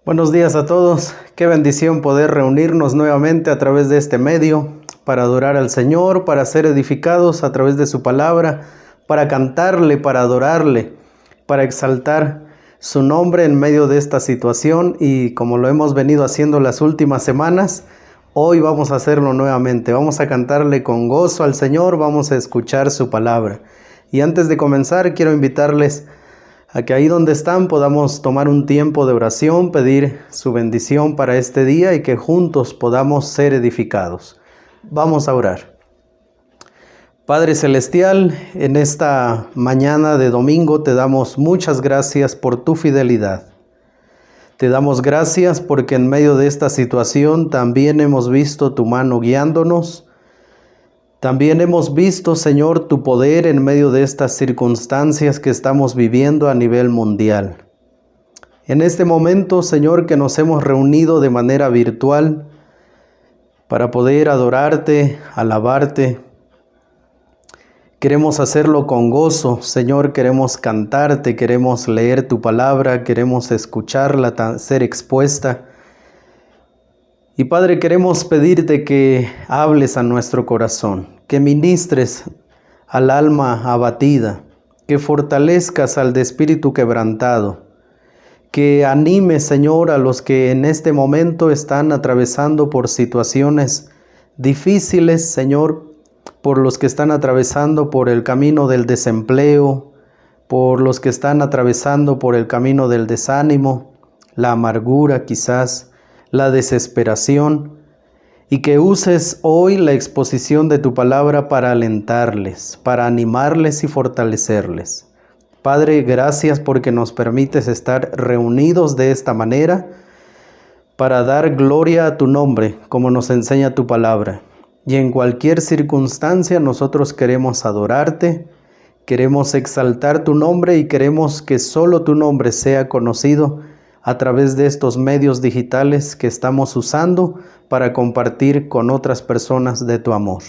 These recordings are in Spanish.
Buenos días a todos, qué bendición poder reunirnos nuevamente a través de este medio para adorar al Señor, para ser edificados a través de su palabra, para cantarle, para adorarle, para exaltar su nombre en medio de esta situación y como lo hemos venido haciendo las últimas semanas, hoy vamos a hacerlo nuevamente, vamos a cantarle con gozo al Señor, vamos a escuchar su palabra. Y antes de comenzar quiero invitarles a que ahí donde están podamos tomar un tiempo de oración, pedir su bendición para este día y que juntos podamos ser edificados. Vamos a orar. Padre Celestial, en esta mañana de domingo te damos muchas gracias por tu fidelidad. Te damos gracias porque en medio de esta situación también hemos visto tu mano guiándonos. También hemos visto, Señor, tu poder en medio de estas circunstancias que estamos viviendo a nivel mundial. En este momento, Señor, que nos hemos reunido de manera virtual para poder adorarte, alabarte, queremos hacerlo con gozo, Señor, queremos cantarte, queremos leer tu palabra, queremos escucharla, ser expuesta. Y Padre, queremos pedirte que hables a nuestro corazón, que ministres al alma abatida, que fortalezcas al de espíritu quebrantado, que animes, Señor, a los que en este momento están atravesando por situaciones difíciles, Señor, por los que están atravesando por el camino del desempleo, por los que están atravesando por el camino del desánimo, la amargura quizás, la desesperación, y que uses hoy la exposición de tu palabra para alentarles, para animarles y fortalecerles. Padre, gracias porque nos permites estar reunidos de esta manera para dar gloria a tu nombre, como nos enseña tu palabra. Y en cualquier circunstancia nosotros queremos adorarte, queremos exaltar tu nombre y queremos que solo tu nombre sea conocido a través de estos medios digitales que estamos usando para compartir con otras personas de tu amor.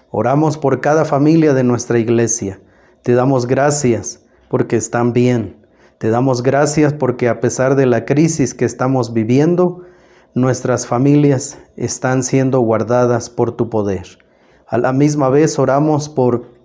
Oramos por cada familia de nuestra iglesia. Te damos gracias porque están bien. Te damos gracias porque a pesar de la crisis que estamos viviendo, nuestras familias están siendo guardadas por tu poder. A la misma vez oramos por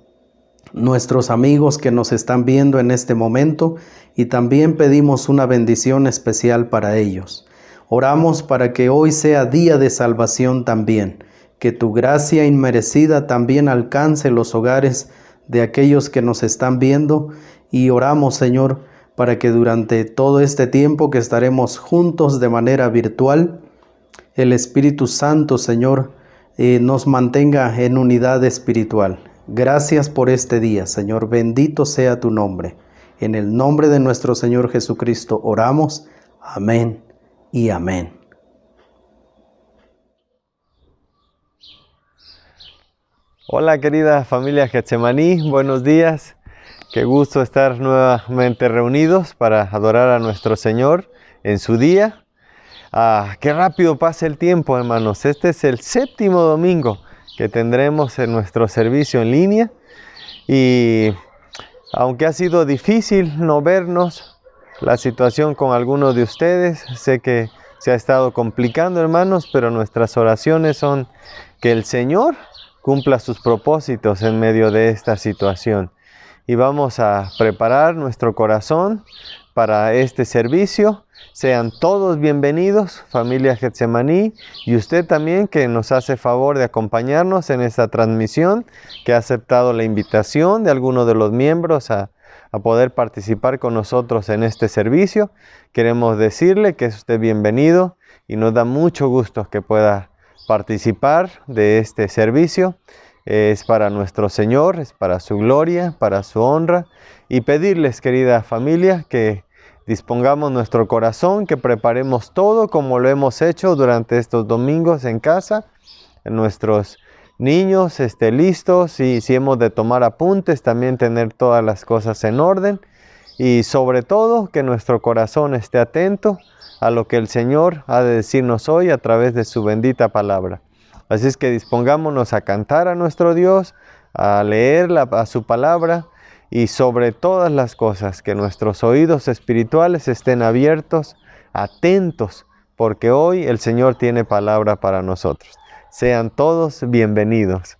nuestros amigos que nos están viendo en este momento y también pedimos una bendición especial para ellos. Oramos para que hoy sea día de salvación también, que tu gracia inmerecida también alcance los hogares de aquellos que nos están viendo y oramos, Señor, para que durante todo este tiempo que estaremos juntos de manera virtual, el Espíritu Santo, Señor, nos mantenga en unidad espiritual. Gracias por este día, Señor. Bendito sea tu nombre. En el nombre de nuestro Señor Jesucristo oramos. Amén y amén. Hola querida familia Getsemaní, buenos días. Qué gusto estar nuevamente reunidos para adorar a nuestro Señor en su día. Qué rápido pasa el tiempo, hermanos. Este es el 7º domingo que tendremos en nuestro servicio en línea y aunque ha sido difícil no vernos, la situación con algunos de ustedes, sé que se ha estado complicando, hermanos, pero nuestras oraciones son que el Señor cumpla sus propósitos en medio de esta situación y vamos a preparar nuestro corazón para este servicio. Sean todos bienvenidos, familia Getsemaní, y usted también que nos hace favor de acompañarnos en esta transmisión, que ha aceptado la invitación de alguno de los miembros a poder participar con nosotros en este servicio. Queremos decirle que es usted bienvenido y nos da mucho gusto que pueda participar de este servicio. Es para nuestro Señor, es para su gloria, para su honra, y pedirles, querida familia, que dispongamos nuestro corazón, que preparemos todo como lo hemos hecho durante estos domingos en casa, nuestros niños listos, y si hemos de tomar apuntes, también tener todas las cosas en orden, y sobre todo que nuestro corazón esté atento a lo que el Señor ha de decirnos hoy a través de su bendita palabra. Así es que dispongámonos a cantar a nuestro Dios, a leer a su palabra, y sobre todas las cosas que nuestros oídos espirituales estén abiertos atentos, porque hoy el Señor tiene palabra para nosotros. Sean todos bienvenidos.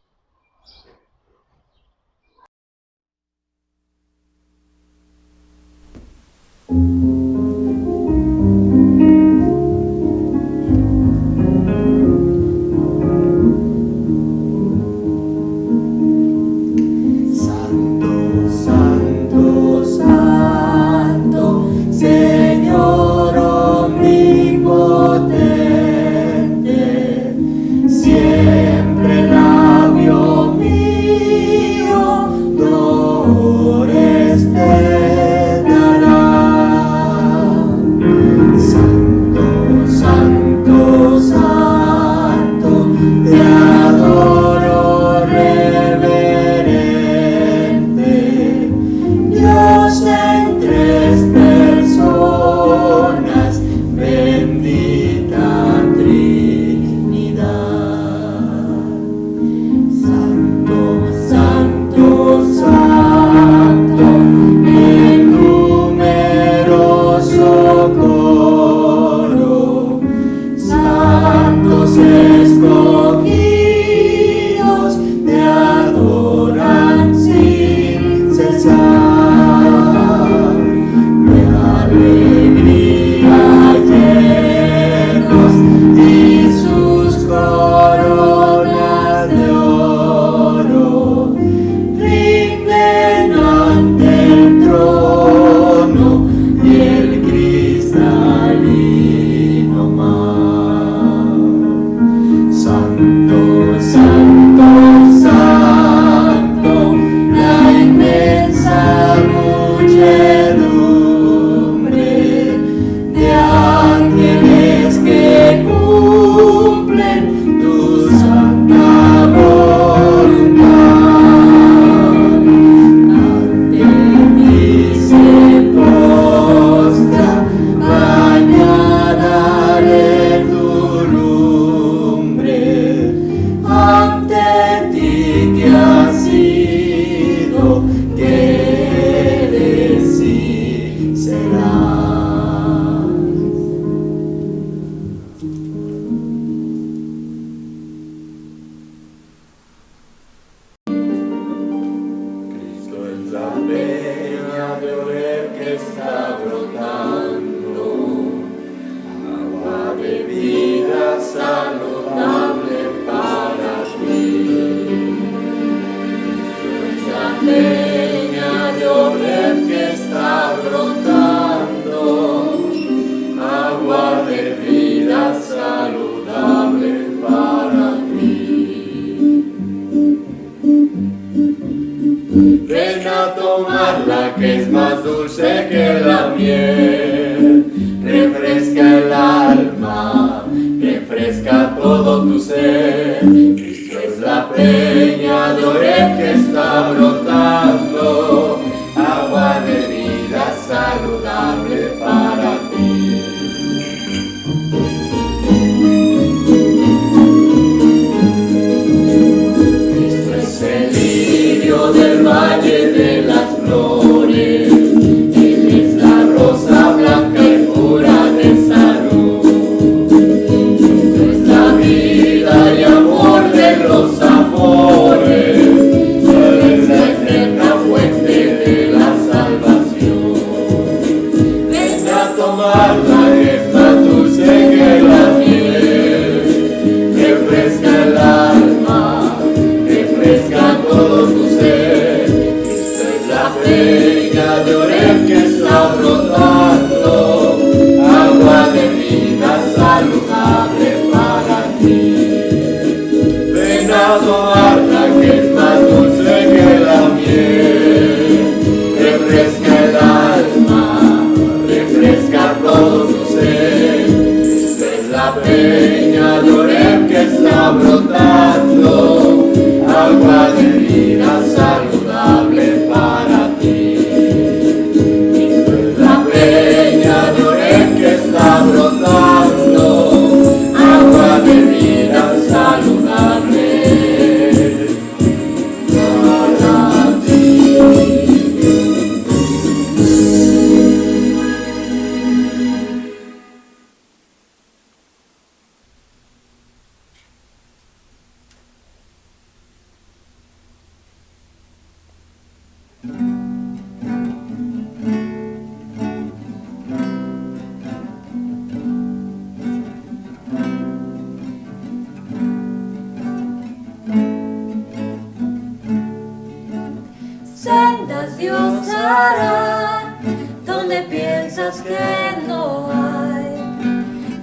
Dios hará donde piensas que no hay.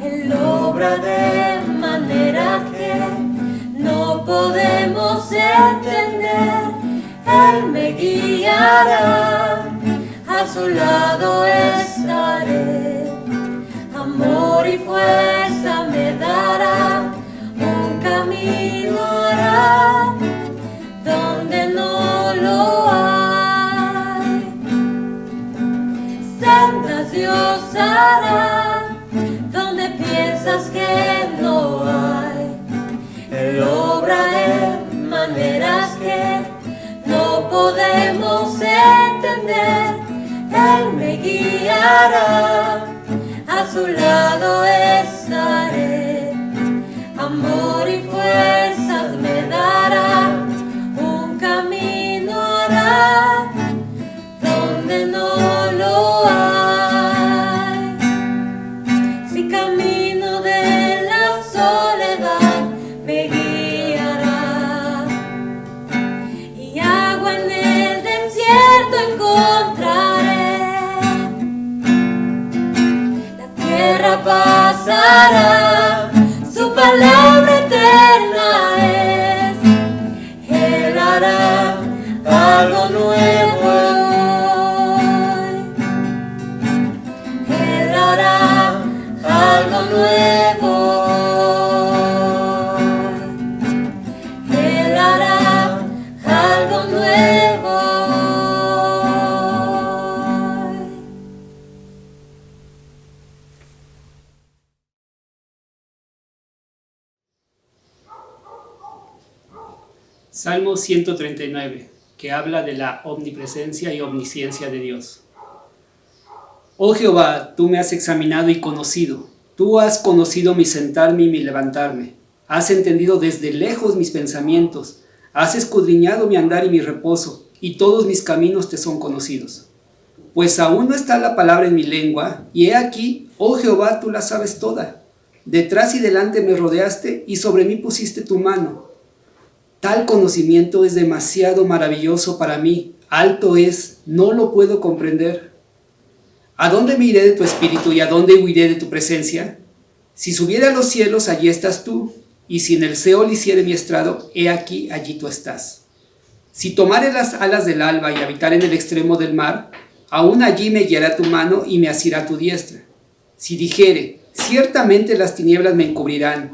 Él obra de maneras que no podemos entender. Él me guiará, a su lado estaré. Amor y fuerza me dará, un camino hará donde no lo hay. Sendas Dios hará donde piensas que no hay. Él obra en maneras que no podemos entender. Él me guiará, a su lado estaré. Amor y fuerzas me dará, un camino hará donde no lo hay. Si camino de la soledad me guiará, y agua en el desierto encontraré. La tierra pasará, su palabra eterna es. Él hará algo nuevo hoy. Él hará algo nuevo hoy. Él hará algo nuevo hoy. Salmo 139, que habla de la omnipresencia y omnisciencia de Dios. Oh Jehová, tú me has examinado y conocido. Tú has conocido mi sentarme y mi levantarme. Has entendido desde lejos mis pensamientos. Has escudriñado mi andar y mi reposo, y todos mis caminos te son conocidos. Pues aún no está la palabra en mi lengua, y he aquí, oh Jehová, tú la sabes toda. Detrás y delante me rodeaste, y sobre mí pusiste tu mano. Tal conocimiento es demasiado maravilloso para mí, alto es, no lo puedo comprender. ¿A dónde me iré de tu espíritu y a dónde huiré de tu presencia? Si subiera a los cielos, allí estás tú, y si en el Seol hiciere mi estrado, he aquí, allí tú estás. Si tomare las alas del alba y habitar en el extremo del mar, aún allí me guiará tu mano y me asirá tu diestra. Si dijere, ciertamente las tinieblas me encubrirán,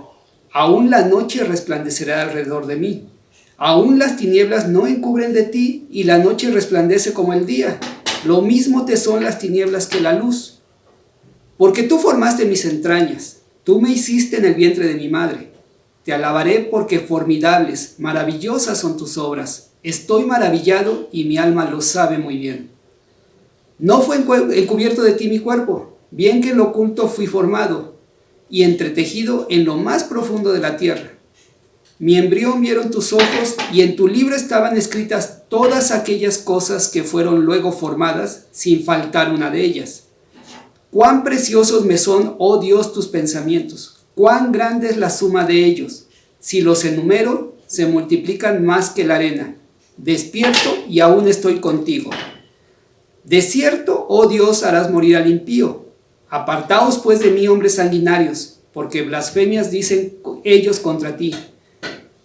aún la noche resplandecerá alrededor de mí. Aún las tinieblas no encubren de ti, y la noche resplandece como el día. Lo mismo te son las tinieblas que la luz. Porque tú formaste mis entrañas, tú me hiciste en el vientre de mi madre. Te alabaré porque formidables, maravillosas son tus obras. Estoy maravillado y mi alma lo sabe muy bien. No fue encubierto de ti mi cuerpo, bien que en lo oculto fui formado y entretejido en lo más profundo de la tierra. Mi embrión vieron tus ojos, y en tu libro estaban escritas todas aquellas cosas que fueron luego formadas, sin faltar una de ellas. Cuán preciosos me son, oh Dios, tus pensamientos, cuán grande es la suma de ellos. Si los enumero, se multiplican más que la arena. Despierto y aún estoy contigo. De cierto, oh Dios, harás morir al impío. Apartaos pues de mí, hombres sanguinarios, porque blasfemias dicen ellos contra ti.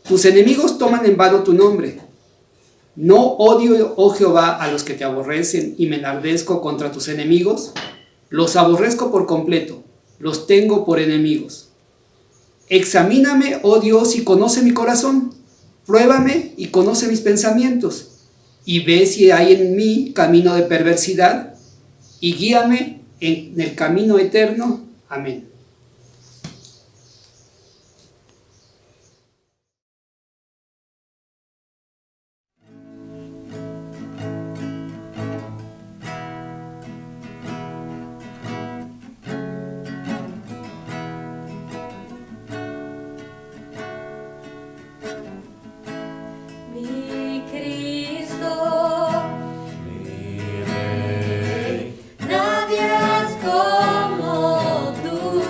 Tus enemigos toman en vano tu nombre. ¿No odio, oh Jehová, a los que te aborrecen y me enardezco contra tus enemigos? Los aborrezco por completo, los tengo por enemigos. Examíname, oh Dios, y conoce mi corazón. Pruébame y conoce mis pensamientos. Y ve si hay en mí camino de perversidad, y guíame en el camino eterno. Amén. Mi Cristo, mi Rey, nadie es como tú.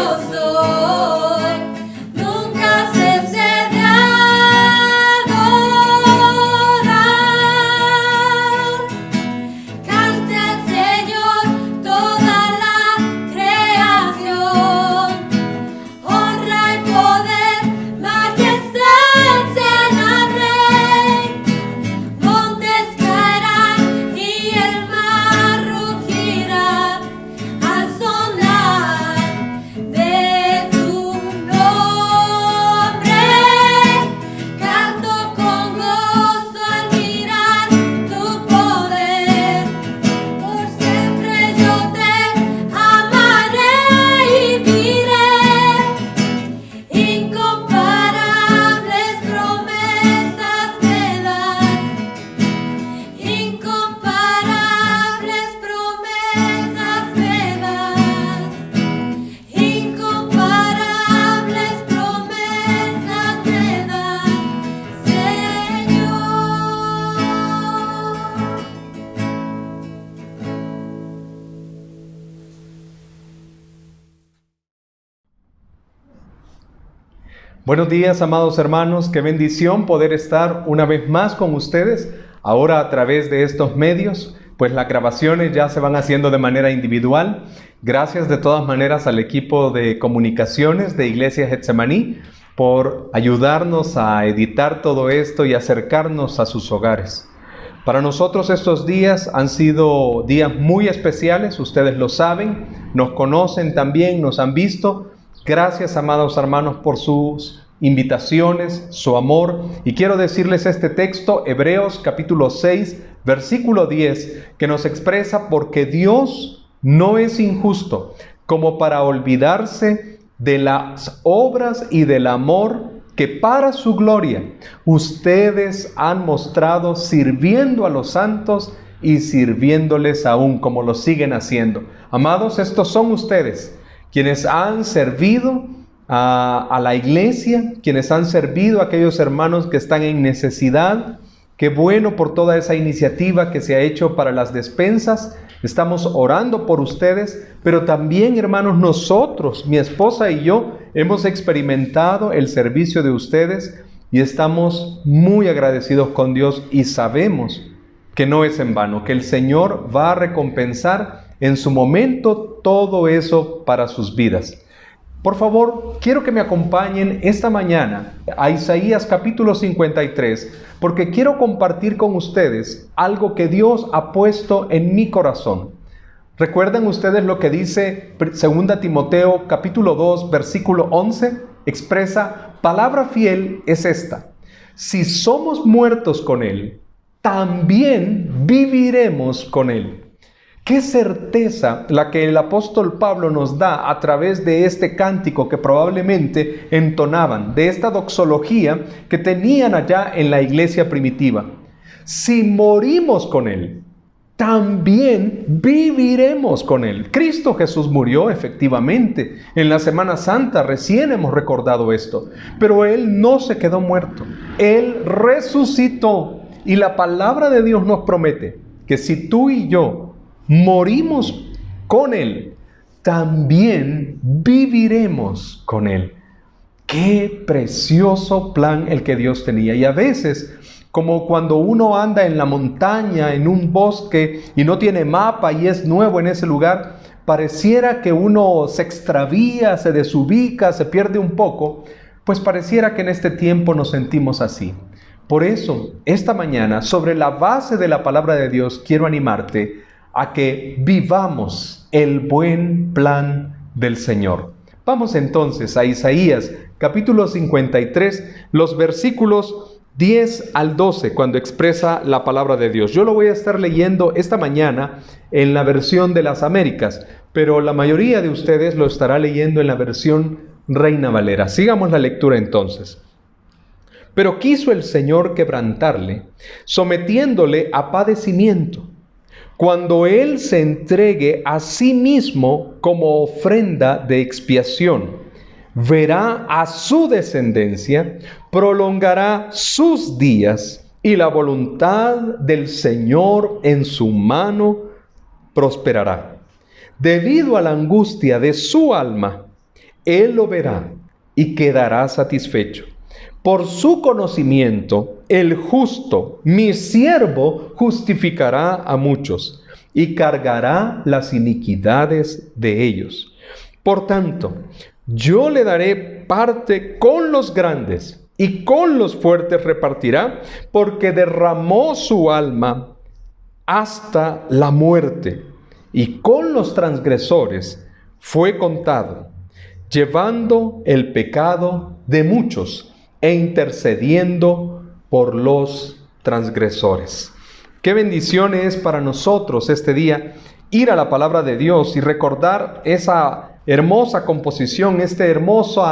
yo soy. Nunca cesé de adorar. Cante al Señor toda la creación. Honra y poder, majestad sean al Rey. Montes caerán y el mar rugirá al sonar de tu nombre. Canto con gozo al mirar tu poder. Por siempre yo te amaré y diré. Incomparables promesas me das. Incomparables promesas me das. Incomparables promesas me das, Señor. Buenos días, amados hermanos, qué bendición poder estar una vez más con ustedes, ahora a través de estos medios, pues las grabaciones ya se van haciendo de manera individual. Gracias de todas maneras al equipo de comunicaciones de Iglesia Getsemaní por ayudarnos a editar todo esto y acercarnos a sus hogares. Para nosotros estos días han sido días muy especiales, ustedes lo saben, nos conocen también, nos han visto. Gracias, amados hermanos, por sus invitaciones, su amor. Y quiero decirles este texto, Hebreos capítulo 6, versículo 10, que nos expresa: porque Dios no es injusto como para olvidarse de las obras y del amor que para su gloria ustedes han mostrado sirviendo a los santos y sirviéndoles aún como lo siguen haciendo. Amados, estos son ustedes quienes han servido a la iglesia, quienes han servido a aquellos hermanos que están en necesidad. Qué bueno por toda esa iniciativa que se ha hecho para las despensas. Estamos orando por ustedes, pero también, hermanos, nosotros, mi esposa y yo, hemos experimentado el servicio de ustedes y estamos muy agradecidos con Dios y sabemos que no es en vano, que el Señor va a recompensar en su momento todo eso para sus vidas. Por favor, quiero que me acompañen esta mañana a Isaías capítulo 53, porque quiero compartir con ustedes algo que Dios ha puesto en mi corazón. ¿Recuerdan ustedes lo que dice 2 Timoteo capítulo 2, versículo 11? Expresa: palabra fiel es esta: si somos muertos con Él, también viviremos con Él. Qué certeza la que el apóstol Pablo nos da a través de este cántico que probablemente entonaban, de esta doxología que tenían allá en la iglesia primitiva. Si morimos con Él, también viviremos con Él. Cristo Jesús murió efectivamente. En la Semana Santa recién hemos recordado esto. Pero Él no se quedó muerto. Él resucitó. Y la palabra de Dios nos promete que si tú y yo morimos con Él, también viviremos con Él. Qué precioso plan el que Dios tenía. Y a veces, como cuando uno anda en la montaña, en un bosque, y no tiene mapa y es nuevo en ese lugar, pareciera que uno se extravía, se desubica, se pierde un poco, pues pareciera que en este tiempo nos sentimos así. Por eso, esta mañana, sobre la base de la palabra de Dios, quiero animarte a que vivamos el buen plan del Señor. Vamos entonces a Isaías capítulo 53, los versículos 10 al 12, cuando expresa la palabra de Dios. Yo lo voy a estar leyendo esta mañana en la versión de las Américas, pero la mayoría de ustedes lo estará leyendo en la versión Reina Valera. Sigamos la lectura entonces. Pero quiso el Señor quebrantarle, sometiéndole a padecimiento. Cuando Él se entregue a sí mismo como ofrenda de expiación, verá a su descendencia, prolongará sus días, y la voluntad del Señor en su mano prosperará. Debido a la angustia de su alma, Él lo verá y quedará satisfecho. Por su conocimiento, el justo, mi siervo, justificará a muchos y cargará las iniquidades de ellos. Por tanto, yo le daré parte con los grandes y con los fuertes repartirá, porque derramó su alma hasta la muerte, y con los transgresores fue contado, llevando el pecado de muchos e intercediendo por los transgresores. Qué bendición es para nosotros este día ir a la palabra de Dios y recordar esa hermosa composición, este hermoso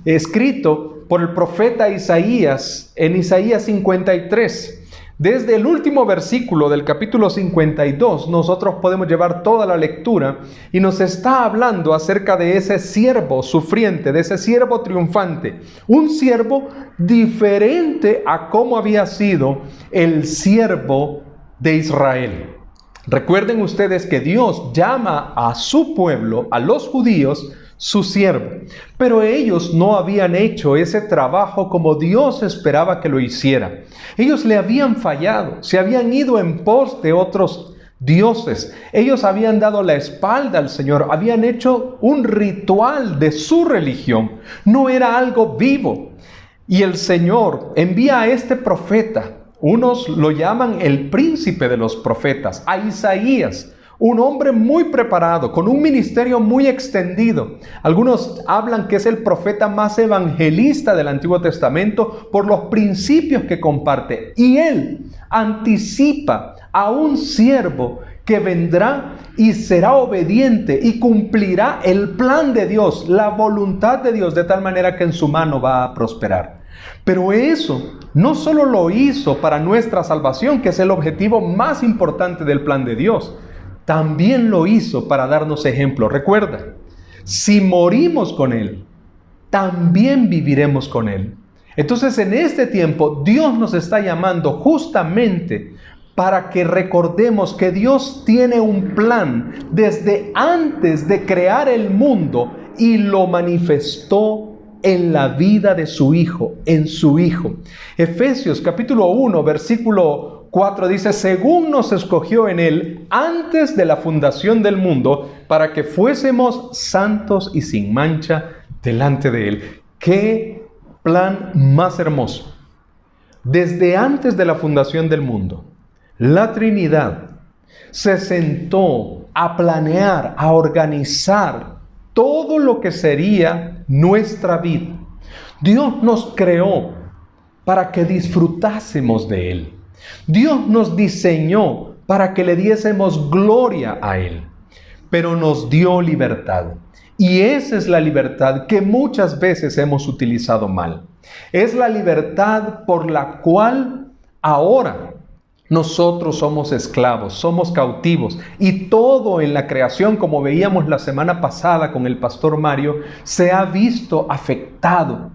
escrito por el profeta Isaías en Isaías 53. Desde el último versículo del capítulo 52, nosotros podemos llevar toda la lectura y nos está hablando acerca de ese siervo sufriente, de ese siervo triunfante, un siervo diferente a cómo había sido el siervo de Israel. Recuerden ustedes que Dios llama a su pueblo, a los judíos, su siervo, pero ellos no habían hecho ese trabajo como Dios esperaba que lo hiciera. Ellos le habían fallado, se habían ido en pos de otros dioses. Ellos habían dado la espalda al Señor, habían hecho un ritual de su religión. No era algo vivo. Y el Señor envía a este profeta, unos lo llaman el príncipe de los profetas, a Isaías, un hombre muy preparado, con un ministerio muy extendido. Algunos hablan que es el profeta más evangelista del Antiguo Testamento por los principios que comparte. Y él anticipa a un siervo que vendrá y será obediente y cumplirá el plan de Dios, la voluntad de Dios, de tal manera que en su mano va a prosperar. Pero eso no solo lo hizo para nuestra salvación, que es el objetivo más importante del plan de Dios, también lo hizo para darnos ejemplo. Recuerda, si morimos con Él, también viviremos con Él. Entonces, en este tiempo, Dios nos está llamando justamente para que recordemos que Dios tiene un plan desde antes de crear el mundo y lo manifestó en la vida de su Hijo, en su Hijo. Efesios capítulo 1, versículo 4 dice, según nos escogió en Él antes de la fundación del mundo, para que fuésemos santos y sin mancha delante de Él. ¡Qué plan más hermoso! Desde antes de la fundación del mundo, la Trinidad se sentó a planear, a organizar todo lo que sería nuestra vida. Dios nos creó para que disfrutásemos de Él. Dios nos diseñó para que le diésemos gloria a Él, pero nos dio libertad. Y esa es la libertad que muchas veces hemos utilizado mal. Es la libertad por la cual ahora nosotros somos esclavos, somos cautivos. Y todo en la creación, como veíamos la semana pasada con el pastor Mario, se ha visto afectado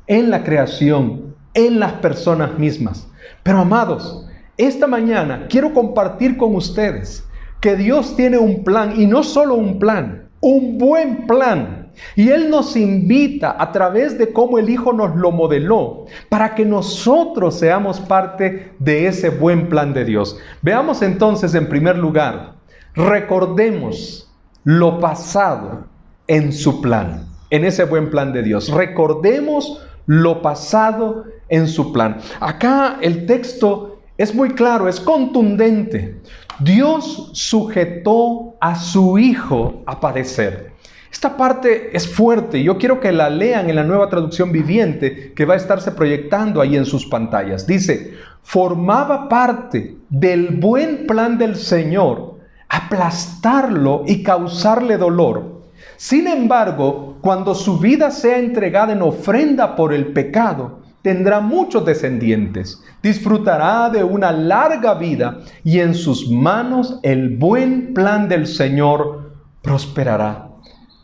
en la creación, en las personas mismas. Pero amados, esta mañana quiero compartir con ustedes que Dios tiene un plan, y no solo un plan, un buen plan. Y Él nos invita a través de cómo el Hijo nos lo modeló, para que nosotros seamos parte de ese buen plan de Dios. Veamos entonces, en primer lugar, recordemos lo pasado en su plan, en ese buen plan de Dios. Recordemos lo pasado en su plan. Acá el texto es muy claro, es contundente. Dios sujetó a su Hijo a padecer. Esta parte es fuerte y yo quiero que la lean en la Nueva Traducción Viviente, que va a estarse proyectando ahí en sus pantallas. Dice, formaba parte del buen plan del Señor aplastarlo y causarle dolor. Sin embargo, cuando su vida sea entregada en ofrenda por el pecado, tendrá muchos descendientes, disfrutará de una larga vida y en sus manos el buen plan del Señor prosperará.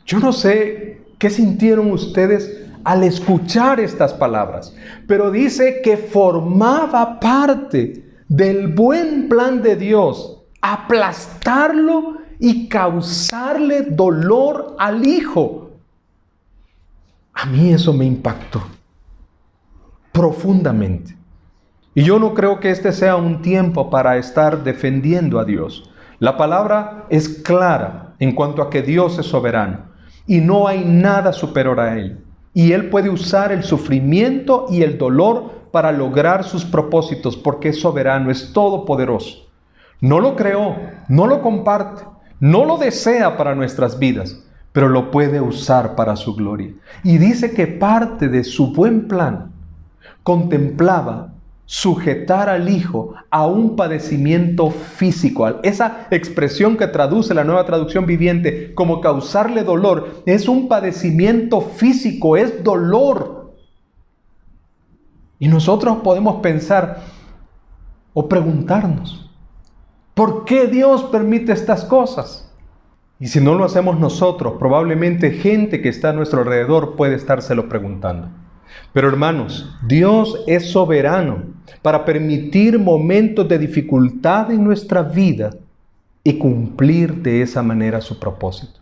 Yo no sé qué sintieron ustedes al escuchar estas palabras, pero dice que formaba parte del buen plan de Dios, aplastarlo y causarle dolor al Hijo. A mí eso me impactó profundamente. Y yo no creo que este sea un tiempo para estar defendiendo a Dios. La palabra es clara en cuanto a que Dios es soberano y no hay nada superior a Él. Y Él puede usar el sufrimiento y el dolor para lograr sus propósitos porque es soberano, es todopoderoso. No lo creó, no lo comparte, no lo desea para nuestras vidas, pero lo puede usar para su gloria. Y dice que parte de su buen plan contemplaba sujetar al Hijo a un padecimiento físico. Esa expresión que traduce la Nueva Traducción Viviente como causarle dolor, es un padecimiento físico, es dolor. Y nosotros podemos pensar o preguntarnos, ¿por qué Dios permite estas cosas? Y si no lo hacemos nosotros, probablemente gente que está a nuestro alrededor puede estárselo preguntando. Pero hermanos, Dios es soberano para permitir momentos de dificultad en nuestra vida y cumplir de esa manera su propósito.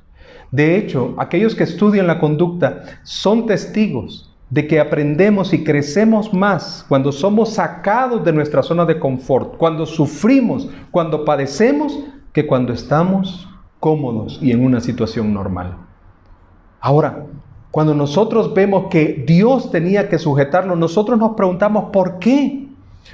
De hecho, aquellos que estudian la conducta son testigos de que aprendemos y crecemos más cuando somos sacados de nuestra zona de confort, cuando sufrimos, cuando padecemos, que cuando estamos cómodos y en una situación normal. Ahora, cuando nosotros vemos que Dios tenía que sujetarlo, nosotros nos preguntamos ¿por qué?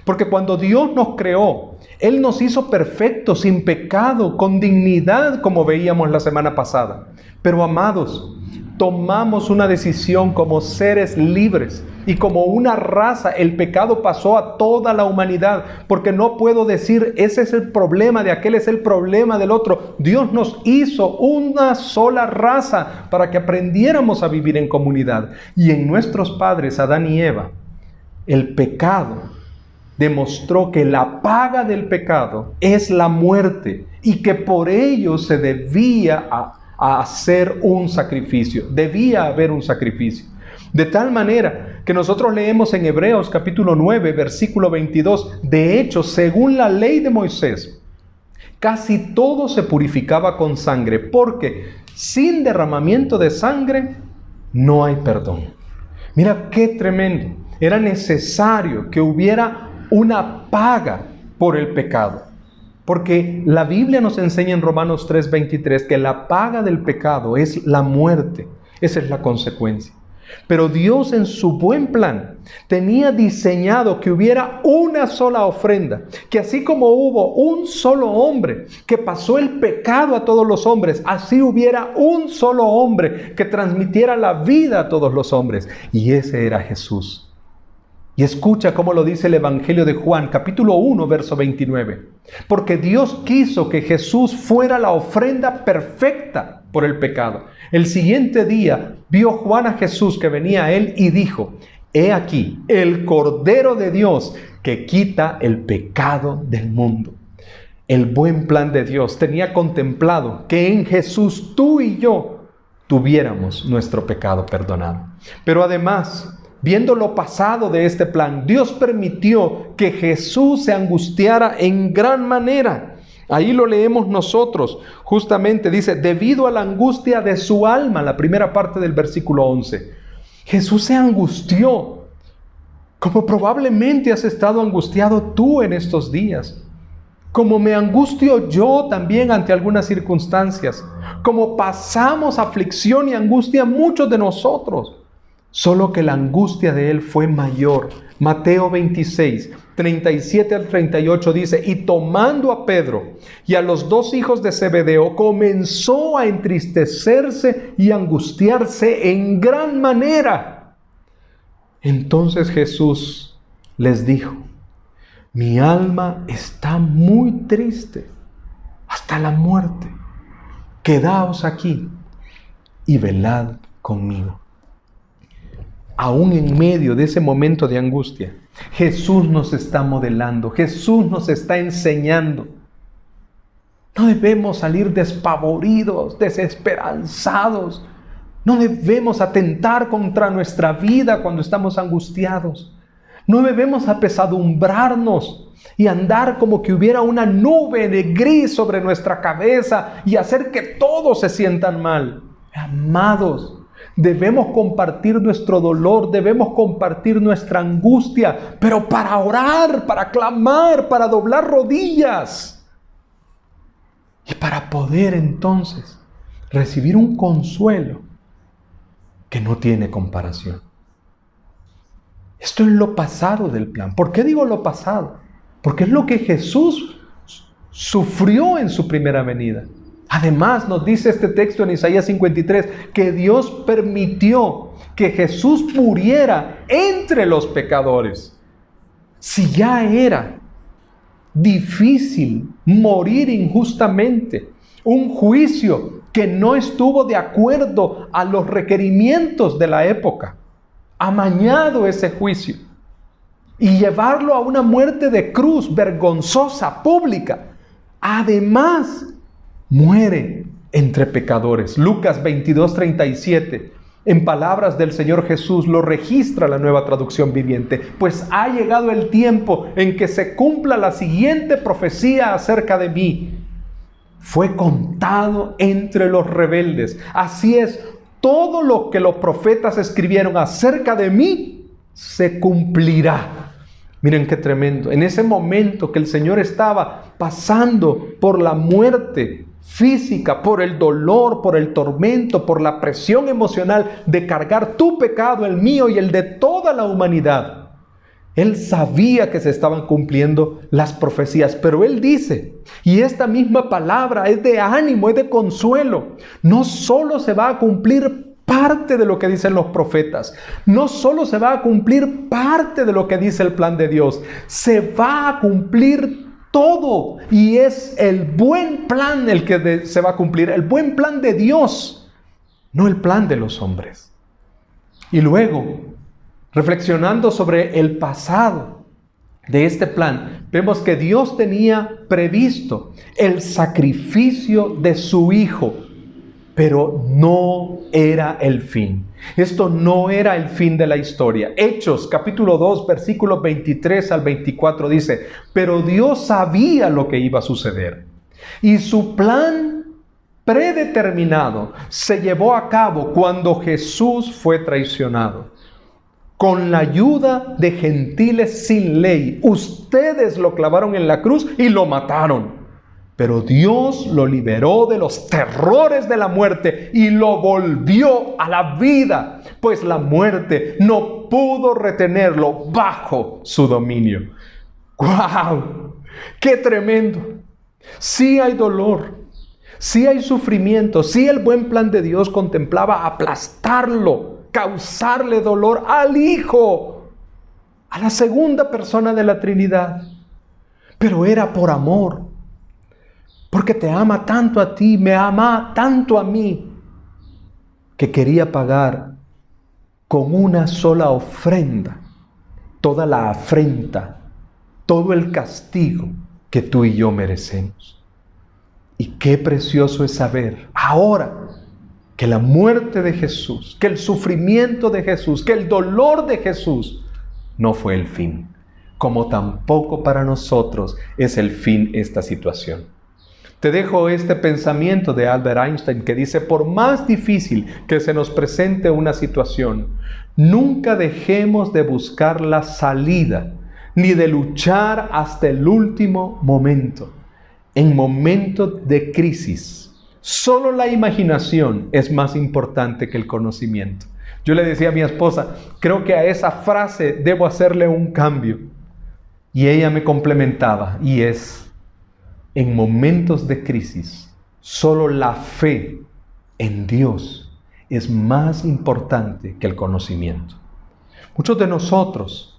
Porque cuando Dios nos creó, Él nos hizo perfectos, sin pecado, con dignidad, como veíamos la semana pasada. Pero amados, tomamos una decisión como seres libres y como una raza. El pecado pasó a toda la humanidad, porque no puedo decir ese es el problema de aquel, es el problema del otro. Dios nos hizo una sola raza para que aprendiéramos a vivir en comunidad. Y en nuestros padres, Adán y Eva, el pecado demostró que la paga del pecado es la muerte y que por ello se debía a hacer un sacrificio, debía haber un sacrificio. De tal manera que nosotros leemos en Hebreos capítulo 9, versículo 22, de hecho, según la ley de Moisés, casi todo se purificaba con sangre, porque sin derramamiento de sangre no hay perdón. Mira qué tremendo. Era necesario que hubiera una paga por el pecado. Porque la Biblia nos enseña en Romanos 3:23 que la paga del pecado es la muerte. Esa es la consecuencia. Pero Dios en su buen plan tenía diseñado que hubiera una sola ofrenda, que así como hubo un solo hombre que pasó el pecado a todos los hombres, así hubiera un solo hombre que transmitiera la vida a todos los hombres. Y ese era Jesús. Y escucha cómo lo dice el Evangelio de Juan, capítulo 1, verso 29. Porque Dios quiso que Jesús fuera la ofrenda perfecta por el pecado. El siguiente día vio Juan a Jesús que venía a él y dijo: He aquí, el Cordero de Dios que quita el pecado del mundo. El buen plan de Dios tenía contemplado que en Jesús tú y yo tuviéramos nuestro pecado perdonado. Pero además, viendo lo pasado de este plan, Dios permitió que Jesús se angustiara en gran manera. Ahí lo leemos nosotros, justamente dice, debido a la angustia de su alma, la primera parte del versículo 11. Jesús se angustió, como probablemente has estado angustiado tú en estos días. Como me angustio yo también ante algunas circunstancias. Como pasamos aflicción y angustia muchos de nosotros. Solo que la angustia de él fue mayor. Mateo 26, 37 al 38 dice: Y tomando a Pedro y a los dos hijos de Zebedeo, comenzó a entristecerse y angustiarse en gran manera. Entonces Jesús les dijo: Mi alma está muy triste hasta la muerte. Quedaos aquí y velad conmigo. Aún en medio de ese momento de angustia, Jesús nos está modelando, Jesús nos está enseñando. No debemos salir despavoridos, desesperanzados. No debemos atentar contra nuestra vida cuando estamos angustiados. No debemos apesadumbrarnos y andar como que hubiera una nube de gris sobre nuestra cabeza y hacer que todos se sientan mal. Amados, Debemos compartir nuestro dolor, debemos compartir nuestra angustia, pero para orar, para clamar, para doblar rodillas. Y para poder entonces recibir un consuelo que no tiene comparación. Esto es lo pasado del plan. ¿Por qué digo lo pasado? Porque es lo que Jesús sufrió en su primera venida. Además, nos dice este texto en Isaías 53, que Dios permitió que Jesús muriera entre los pecadores. Si ya era difícil morir injustamente, un juicio que no estuvo de acuerdo a los requerimientos de la época, amañado ese juicio, y llevarlo a una muerte de cruz vergonzosa, pública, además muere entre pecadores. Lucas 22:37, en palabras del Señor Jesús, lo registra la Nueva Traducción Viviente. Pues ha llegado el tiempo en que se cumpla la siguiente profecía acerca de mí. Fue contado entre los rebeldes. Así es, todo lo que los profetas escribieron acerca de mí se cumplirá. Miren qué tremendo. En ese momento que el Señor estaba pasando por la muerte física, por el dolor, por el tormento, por la presión emocional de cargar tu pecado, el mío y el de toda la humanidad, Él sabía que se estaban cumpliendo las profecías, pero Él dice, y esta misma palabra es de ánimo, es de consuelo, no solo se va a cumplir parte de lo que dicen los profetas, no solo se va a cumplir parte de lo que dice el plan de Dios, se va a cumplir todo, y es el buen plan el que se va a cumplir, el buen plan de Dios, no el plan de los hombres. Y luego, reflexionando sobre el pasado de este plan, vemos que Dios tenía previsto el sacrificio de su Hijo, pero no era el fin. Esto no era el fin de la historia. Hechos capítulo 2, versículos 23 al 24 dice, pero Dios sabía lo que iba a suceder, y su plan predeterminado se llevó a cabo cuando Jesús fue traicionado. Con la ayuda de gentiles sin ley, ustedes lo clavaron en la cruz y lo mataron. Pero Dios lo liberó de los terrores de la muerte y lo volvió a la vida, pues la muerte no pudo retenerlo bajo su dominio. ¡Guau! ¡Qué tremendo! Sí hay dolor, sí hay sufrimiento, sí el buen plan de Dios contemplaba aplastarlo, causarle dolor al Hijo, a la segunda persona de la Trinidad. Pero era por amor. Porque te ama tanto a ti, me ama tanto a mí, que quería pagar con una sola ofrenda toda la afrenta, todo el castigo que tú y yo merecemos. Y qué precioso es saber ahora que la muerte de Jesús, que el sufrimiento de Jesús, que el dolor de Jesús no fue el fin, como tampoco para nosotros es el fin esta situación. Te dejo este pensamiento de Albert Einstein que dice, por más difícil que se nos presente una situación, nunca dejemos de buscar la salida, ni de luchar hasta el último momento. En momentos de crisis, solo la imaginación es más importante que el conocimiento. Yo le decía a mi esposa, creo que a esa frase debo hacerle un cambio. Y ella me complementaba, y es, en momentos de crisis, solo la fe en Dios es más importante que el conocimiento. Muchos de nosotros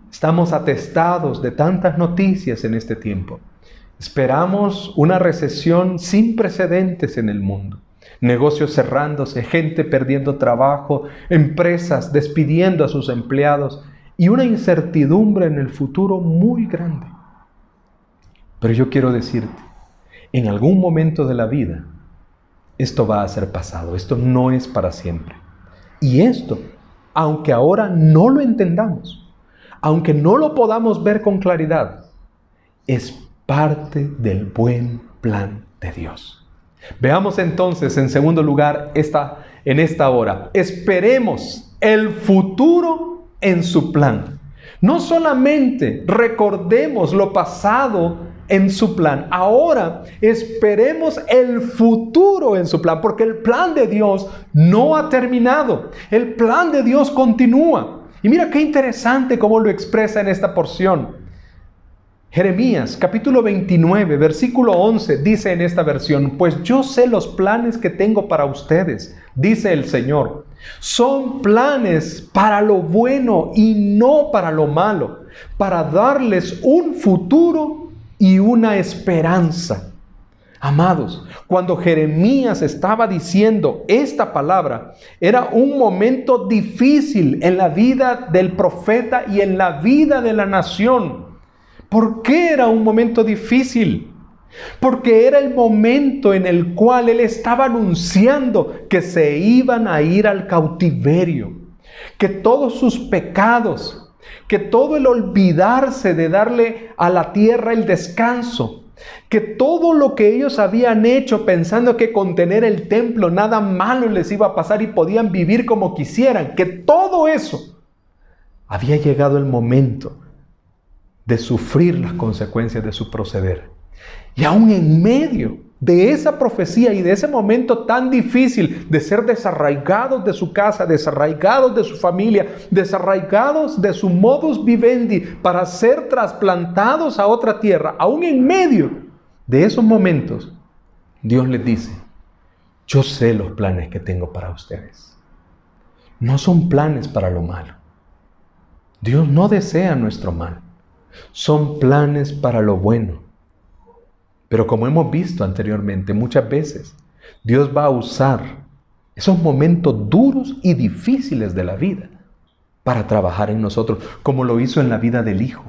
estamos atestados de tantas noticias en este tiempo. Esperamos una recesión sin precedentes en el mundo. Negocios cerrándose, gente perdiendo trabajo, empresas despidiendo a sus empleados y una incertidumbre en el futuro muy grande. Pero yo quiero decirte, en algún momento de la vida, esto va a ser pasado, esto no es para siempre. Y esto, aunque ahora no lo entendamos, aunque no lo podamos ver con claridad, es parte del buen plan de Dios. Veamos entonces, en segundo lugar, esta en esta hora. Esperemos el futuro en su plan. No solamente recordemos lo pasado en su plan, ahora esperemos el futuro en su plan, porque el plan de Dios no ha terminado. El plan de Dios continúa. Y mira qué interesante cómo lo expresa en esta porción. Jeremías capítulo 29, versículo 11 dice en esta versión: pues yo sé los planes que tengo para ustedes, dice el Señor. Son planes para lo bueno y no para lo malo, para darles un futuro y una esperanza. Amados, cuando Jeremías estaba diciendo esta palabra, era un momento difícil en la vida del profeta y en la vida de la nación. ¿Por qué era un momento difícil? Porque era el momento en el cual él estaba anunciando que se iban a ir al cautiverio, que todos sus pecados, que todo el olvidarse de darle a la tierra el descanso, que todo lo que ellos habían hecho pensando que con tener el templo nada malo les iba a pasar y podían vivir como quisieran, que todo eso había llegado el momento de sufrir las consecuencias de su proceder. Y aún en medio de esa profecía y de ese momento tan difícil de ser desarraigados de su casa, desarraigados de su familia, desarraigados de su modus vivendi para ser trasplantados a otra tierra, aún en medio de esos momentos, Dios les dice: yo sé los planes que tengo para ustedes. No son planes para lo malo. Dios no desea nuestro mal. Son planes para lo bueno. Pero como hemos visto anteriormente, muchas veces Dios va a usar esos momentos duros y difíciles de la vida para trabajar en nosotros, como lo hizo en la vida del Hijo.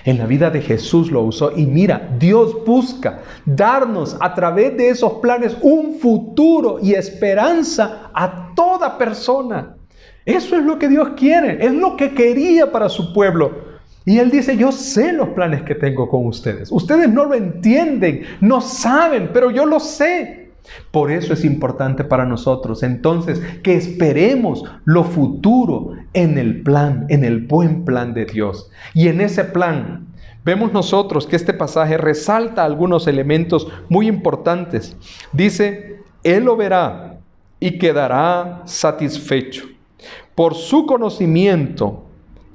En la vida de Jesús lo usó. Y mira, Dios busca darnos a través de esos planes un futuro y esperanza a toda persona. Eso es lo que Dios quiere, es lo que quería para su pueblo. Y Él dice: yo sé los planes que tengo con ustedes. Ustedes no lo entienden, no saben, pero yo lo sé. Por eso es importante para nosotros, entonces, que esperemos lo futuro en el plan, en el buen plan de Dios. Y en ese plan, vemos nosotros que este pasaje resalta algunos elementos muy importantes. Dice: Él lo verá y quedará satisfecho. Por su conocimiento,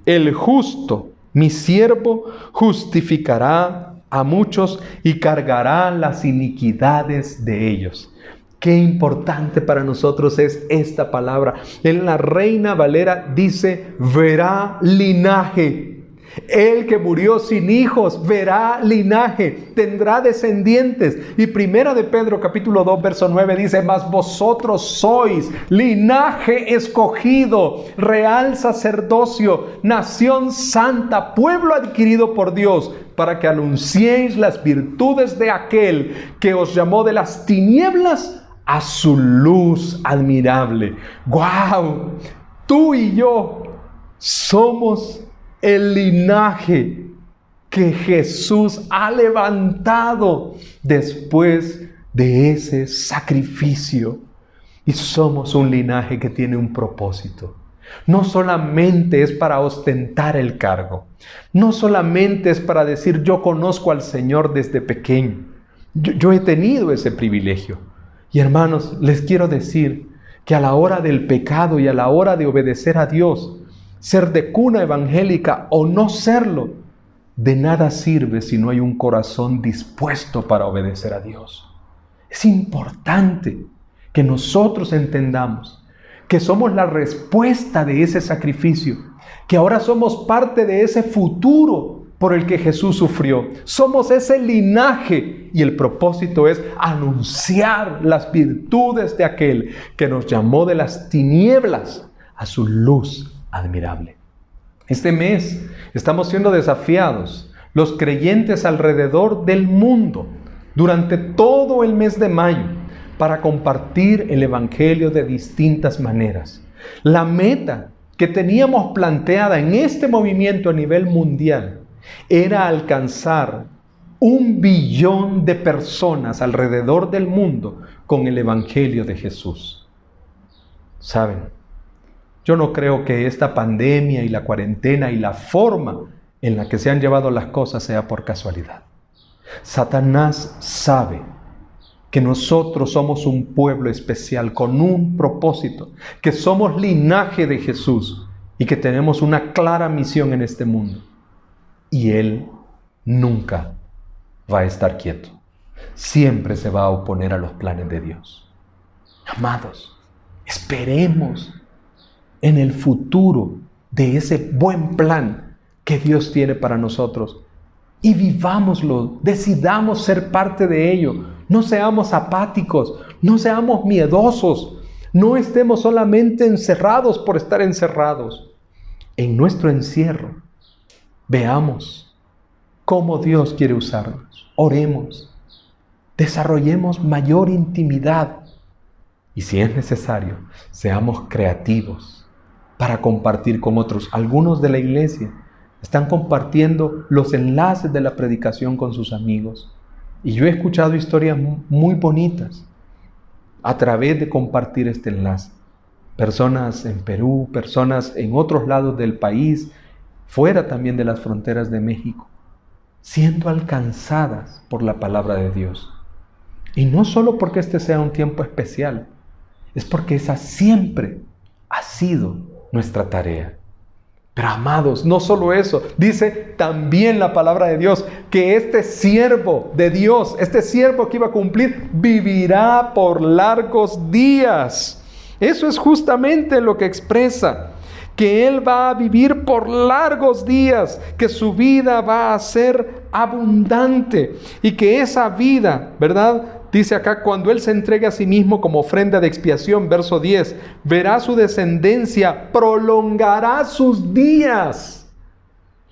el justo, mi siervo, justificará a muchos y cargará las iniquidades de ellos. Qué importante para nosotros es esta palabra. En la Reina Valera dice: verá linaje. El que murió sin hijos verá linaje, tendrá descendientes. Y Primera de Pedro capítulo 2 verso 9 dice: mas vosotros sois linaje escogido, real sacerdocio, nación santa, pueblo adquirido por Dios, para que anunciéis las virtudes de aquel que os llamó de las tinieblas a su luz admirable. ¡Guau! Tú y yo somos el linaje que Jesús ha levantado después de ese sacrificio. Y somos un linaje que tiene un propósito. No solamente es para ostentar el cargo. No solamente es para decir: yo conozco al Señor desde pequeño. Yo he tenido ese privilegio. Y hermanos, les quiero decir que a la hora del pecado y a la hora de obedecer a Dios, ser de cuna evangélica o no serlo, de nada sirve si no hay un corazón dispuesto para obedecer a Dios. Es importante que nosotros entendamos que somos la respuesta de ese sacrificio, que ahora somos parte de ese futuro por el que Jesús sufrió. Somos ese linaje y el propósito es anunciar las virtudes de aquel que nos llamó de las tinieblas a su luz admirable. Este mes estamos siendo desafiados, los creyentes alrededor del mundo, durante todo el mes de mayo, para compartir el Evangelio de distintas maneras. La meta que teníamos planteada en este movimiento a nivel mundial era alcanzar 1 billón de personas alrededor del mundo con el Evangelio de Jesús. Saben, yo no creo que esta pandemia y la cuarentena y la forma en la que se han llevado las cosas sea por casualidad. Satanás sabe que nosotros somos un pueblo especial con un propósito, que somos linaje de Jesús y que tenemos una clara misión en este mundo. Y Él nunca va a estar quieto. Siempre se va a oponer a los planes de Dios. Amados, esperemos en el futuro de ese buen plan que Dios tiene para nosotros y vivámoslo, decidamos ser parte de ello. No seamos apáticos, no seamos miedosos, no estemos solamente encerrados por estar encerrados. En nuestro encierro, veamos cómo Dios quiere usarnos. Oremos, desarrollemos mayor intimidad y si es necesario, seamos creativos para compartir con otros. Algunos de la iglesia están compartiendo los enlaces de la predicación con sus amigos. Y yo he escuchado historias muy bonitas a través de compartir este enlace. Personas en Perú, personas en otros lados del país, fuera también de las fronteras de México, siendo alcanzadas por la palabra de Dios. Y no solo porque este sea un tiempo especial, es porque esa siempre ha sido nuestra tarea. Pero amados, no solo eso, dice también la palabra de Dios que este siervo de Dios, este siervo que iba a cumplir, vivirá por largos días. Eso es justamente lo que expresa, que Él va a vivir por largos días, que su vida va a ser abundante y que esa vida, ¿verdad? Dice acá, cuando Él se entregue a sí mismo como ofrenda de expiación, verso 10, verá su descendencia, prolongará sus días,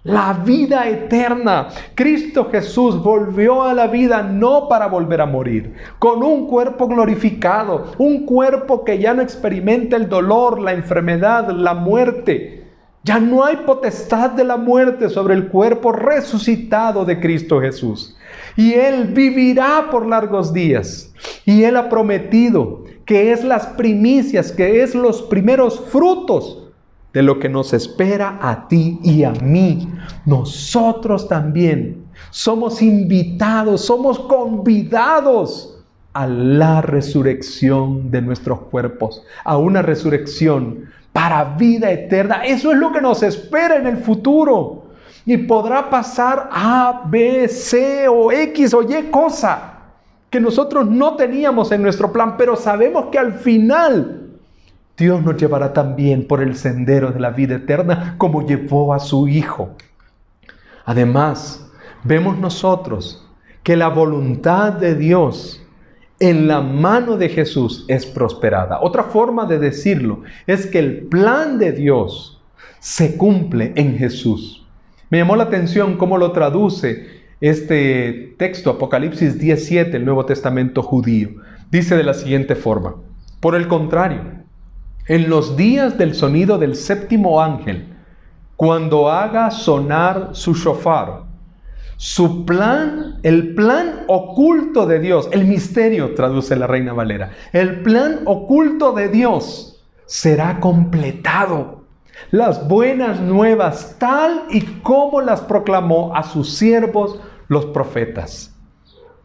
la vida eterna. Cristo Jesús volvió a la vida no para volver a morir, con un cuerpo glorificado, un cuerpo que ya no experimenta el dolor, la enfermedad, la muerte. Ya no hay potestad de la muerte sobre el cuerpo resucitado de Cristo Jesús. Y Él vivirá por largos días. Y Él ha prometido que es las primicias, que es los primeros frutos de lo que nos espera a ti y a mí. Nosotros también somos invitados, somos convidados a la resurrección de nuestros cuerpos, a una resurrección para vida eterna. Eso es lo que nos espera en el futuro. Y podrá pasar A, B, C o X o Y cosa que nosotros no teníamos en nuestro plan, pero sabemos que al final Dios nos llevará también por el sendero de la vida eterna como llevó a su Hijo. Además, vemos nosotros que la voluntad de Dios en la mano de Jesús es prosperada. Otra forma de decirlo es que el plan de Dios se cumple en Jesús. Me llamó la atención cómo lo traduce este texto, Apocalipsis 17, el Nuevo Testamento judío. Dice de la siguiente forma: por el contrario, en los días del sonido del séptimo ángel, cuando haga sonar su shofar, su plan, el plan oculto de Dios, el misterio, traduce la Reina Valera, el plan oculto de Dios será completado. Las buenas nuevas, tal y como las proclamó a sus siervos, los profetas.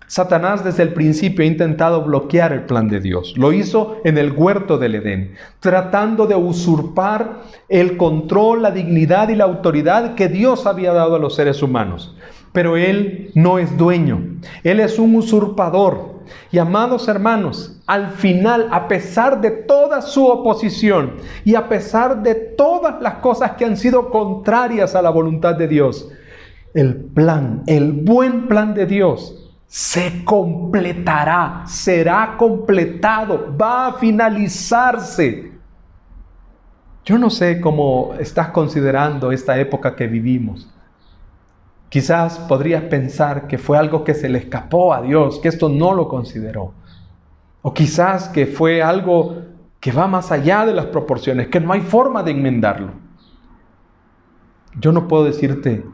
Satanás desde el principio ha intentado bloquear el plan de Dios. Lo hizo en el huerto del Edén, tratando de usurpar el control, la dignidad y la autoridad que Dios había dado a los seres humanos. Pero Él no es dueño, Él es un usurpador. Y amados hermanos, al final, a pesar de toda su oposición y a pesar de todas las cosas que han sido contrarias a la voluntad de Dios, el plan, el buen plan de Dios se completará, será completado, va a finalizarse. Yo no sé cómo estás considerando esta época que vivimos. Quizás podrías pensar que fue algo que se le escapó a Dios, que esto no lo consideró. O quizás que fue algo que va más allá de las proporciones, que no hay forma de enmendarlo. Yo no puedo decirte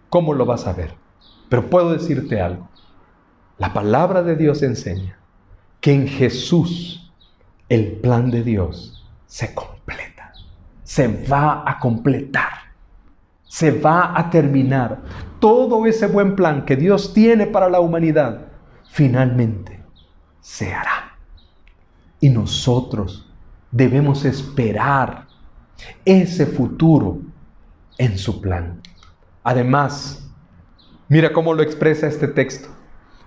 cómo lo vas a ver, pero puedo decirte algo. La palabra de Dios enseña que en Jesús el plan de Dios se completa, se va a completar, se va a terminar. Todo ese buen plan que Dios tiene para la humanidad, finalmente se hará. Y nosotros debemos esperar ese futuro en su plan. Además, mira cómo lo expresa este texto.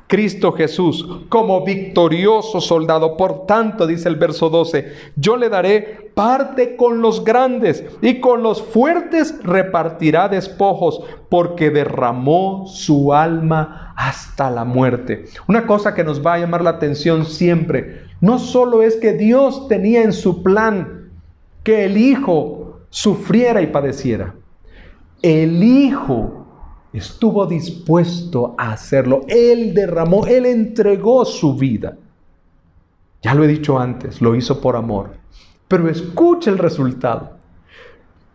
Cristo Jesús, como victorioso soldado, por tanto, dice el verso 12, yo le daré parte con los grandes y con los fuertes repartirá despojos, porque derramó su alma hasta la muerte. Una cosa que nos va a llamar la atención siempre, no solo es que Dios tenía en su plan que el Hijo sufriera y padeciera. El Hijo estuvo dispuesto a hacerlo. Él derramó, Él entregó su vida. Ya lo he dicho antes, lo hizo por amor. Pero escuche el resultado.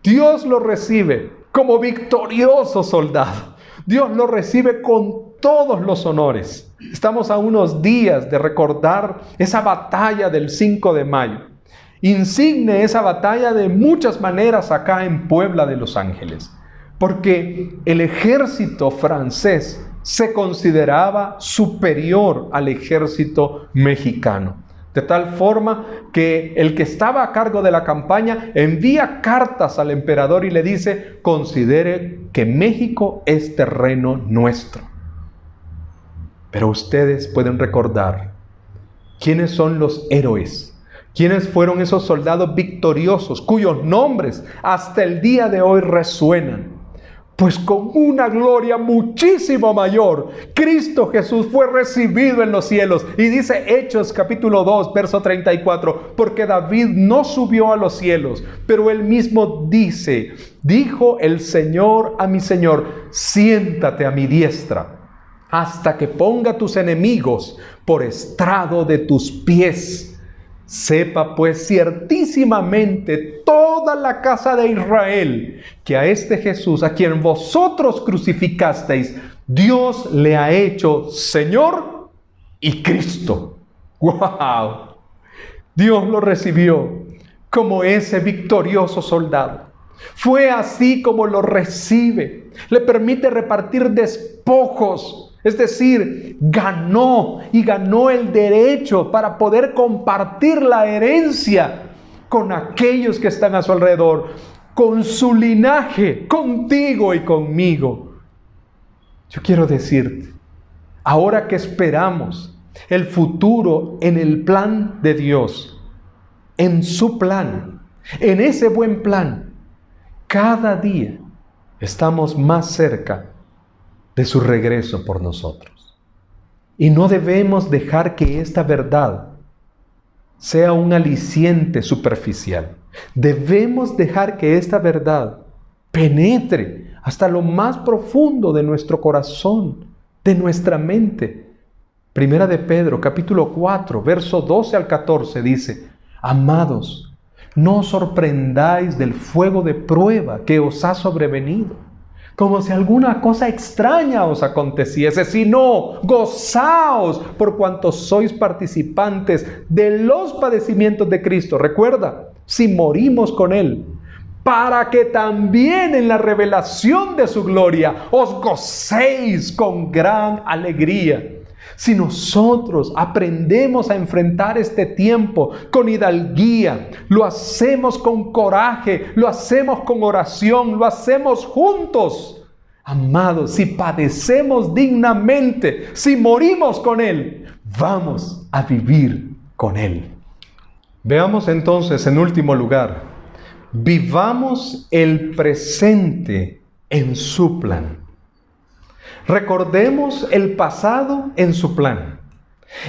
Dios lo recibe como victorioso soldado. Dios lo recibe con todos los honores. Estamos a unos días de recordar esa batalla del 5 de mayo. Insigne esa batalla de muchas maneras acá en Puebla de Los Ángeles. Porque el ejército francés se consideraba superior al ejército mexicano. De tal forma que el que estaba a cargo de la campaña envía cartas al emperador y le dice, considere que México es terreno nuestro. Pero ustedes pueden recordar quiénes son los héroes, quiénes fueron esos soldados victoriosos cuyos nombres hasta el día de hoy resuenan. Pues con una gloria muchísimo mayor, Cristo Jesús fue recibido en los cielos. Y dice Hechos capítulo 2, verso 34, porque David no subió a los cielos, pero él mismo dice, dijo el Señor a mi Señor, siéntate a mi diestra, hasta que ponga tus enemigos por estrado de tus pies. Sepa pues ciertísimamente toda la casa de Israel que a este Jesús, a quien vosotros crucificasteis, Dios le ha hecho Señor y Cristo. ¡Wow! Dios lo recibió como ese victorioso soldado. Fue así como lo recibe. Le permite repartir despojos. Es decir, ganó el derecho para poder compartir la herencia con aquellos que están a su alrededor, con su linaje, contigo y conmigo. Yo quiero decirte, ahora que esperamos el futuro en el plan de Dios, en su plan, en ese buen plan, cada día estamos más cerca de su regreso por nosotros. Y no debemos dejar que esta verdad sea un aliciente superficial. Debemos dejar que esta verdad penetre hasta lo más profundo de nuestro corazón, de nuestra mente. Primera de Pedro, capítulo 4, verso 12 al 14 dice, amados, no os sorprendáis del fuego de prueba que os ha sobrevenido, como si alguna cosa extraña os aconteciese, sino gozaos por cuanto sois participantes de los padecimientos de Cristo. Recuerda, si morimos con Él, para que también en la revelación de su gloria os gocéis con gran alegría. Si nosotros aprendemos a enfrentar este tiempo con hidalguía, lo hacemos con coraje, lo hacemos con oración, lo hacemos juntos. Amados, si padecemos dignamente, si morimos con Él, vamos a vivir con Él. Veamos entonces, en último lugar, vivamos el presente en su plan. Recordemos el pasado en su plan.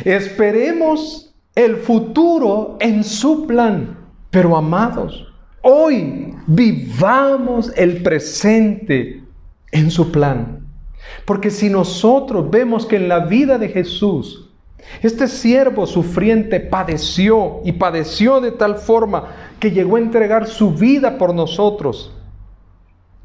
Esperemos el futuro en su plan. Pero amados, hoy vivamos el presente en su plan. Porque si nosotros vemos que en la vida de Jesús, este siervo sufriente padeció y padeció de tal forma que llegó a entregar su vida por nosotros.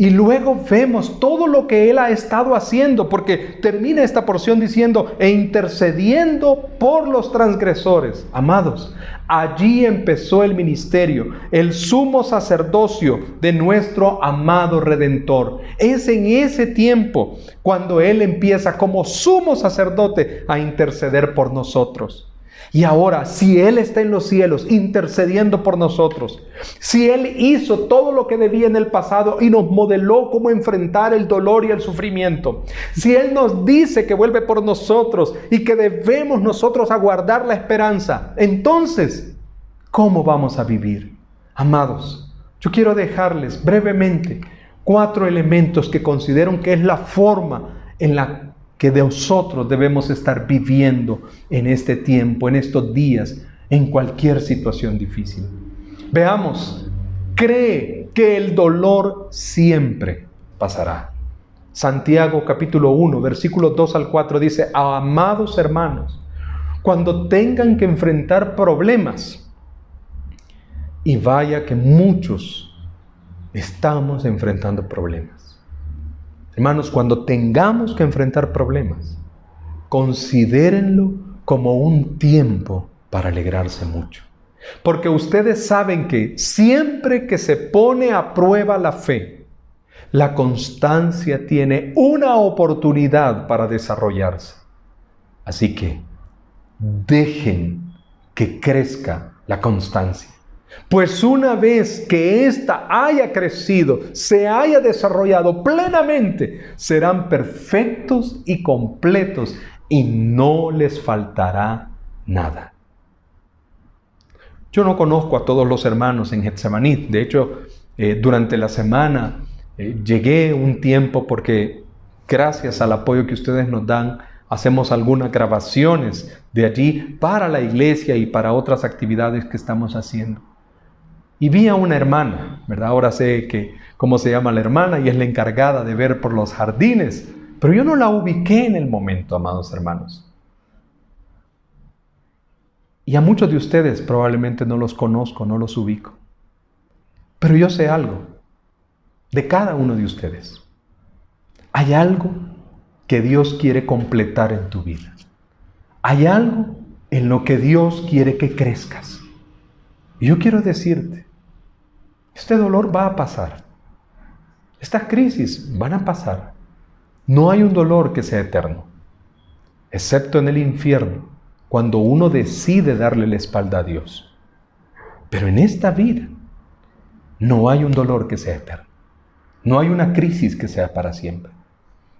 Y luego vemos todo lo que Él ha estado haciendo, porque termina esta porción diciendo, e intercediendo por los transgresores. Amados, allí empezó el ministerio, el sumo sacerdocio de nuestro amado Redentor. Es en ese tiempo cuando Él empieza como sumo sacerdote a interceder por nosotros. Y ahora, si Él está en los cielos intercediendo por nosotros, si Él hizo todo lo que debía en el pasado y nos modeló cómo enfrentar el dolor y el sufrimiento, si Él nos dice que vuelve por nosotros y que debemos nosotros aguardar la esperanza, entonces, ¿cómo vamos a vivir? Amados, yo quiero dejarles brevemente 4 elementos que considero que es la forma en la que nosotros debemos estar viviendo en este tiempo, en estos días, en cualquier situación difícil. Veamos, cree que el dolor siempre pasará. Santiago capítulo 1, versículos 2 al 4 dice, amados hermanos, cuando tengan que enfrentar problemas, y vaya que muchos estamos enfrentando problemas. Hermanos, cuando tengamos que enfrentar problemas, considérenlo como un tiempo para alegrarse mucho. Porque ustedes saben que siempre que se pone a prueba la fe, la constancia tiene una oportunidad para desarrollarse. Así que dejen que crezca la constancia. Pues una vez que ésta haya crecido, se haya desarrollado plenamente, serán perfectos y completos y no les faltará nada. Yo no conozco a todos los hermanos en Getsemaní. De hecho, durante la semana llegué un tiempo porque gracias al apoyo que ustedes nos dan, hacemos algunas grabaciones de allí para la iglesia y para otras actividades que estamos haciendo. Y vi a una hermana, ¿verdad? Ahora sé cómo se llama la hermana y es la encargada de ver por los jardines. Pero yo no la ubiqué en el momento, amados hermanos. Y a muchos de ustedes probablemente no los conozco, no los ubico. Pero yo sé algo de cada uno de ustedes. Hay algo que Dios quiere completar en tu vida. Hay algo en lo que Dios quiere que crezcas. Y yo quiero decirte, este dolor va a pasar. Estas crisis van a pasar. No hay un dolor que sea eterno, excepto en el infierno, cuando uno decide darle la espalda a Dios. Pero en esta vida, no hay un dolor que sea eterno. No hay una crisis que sea para siempre.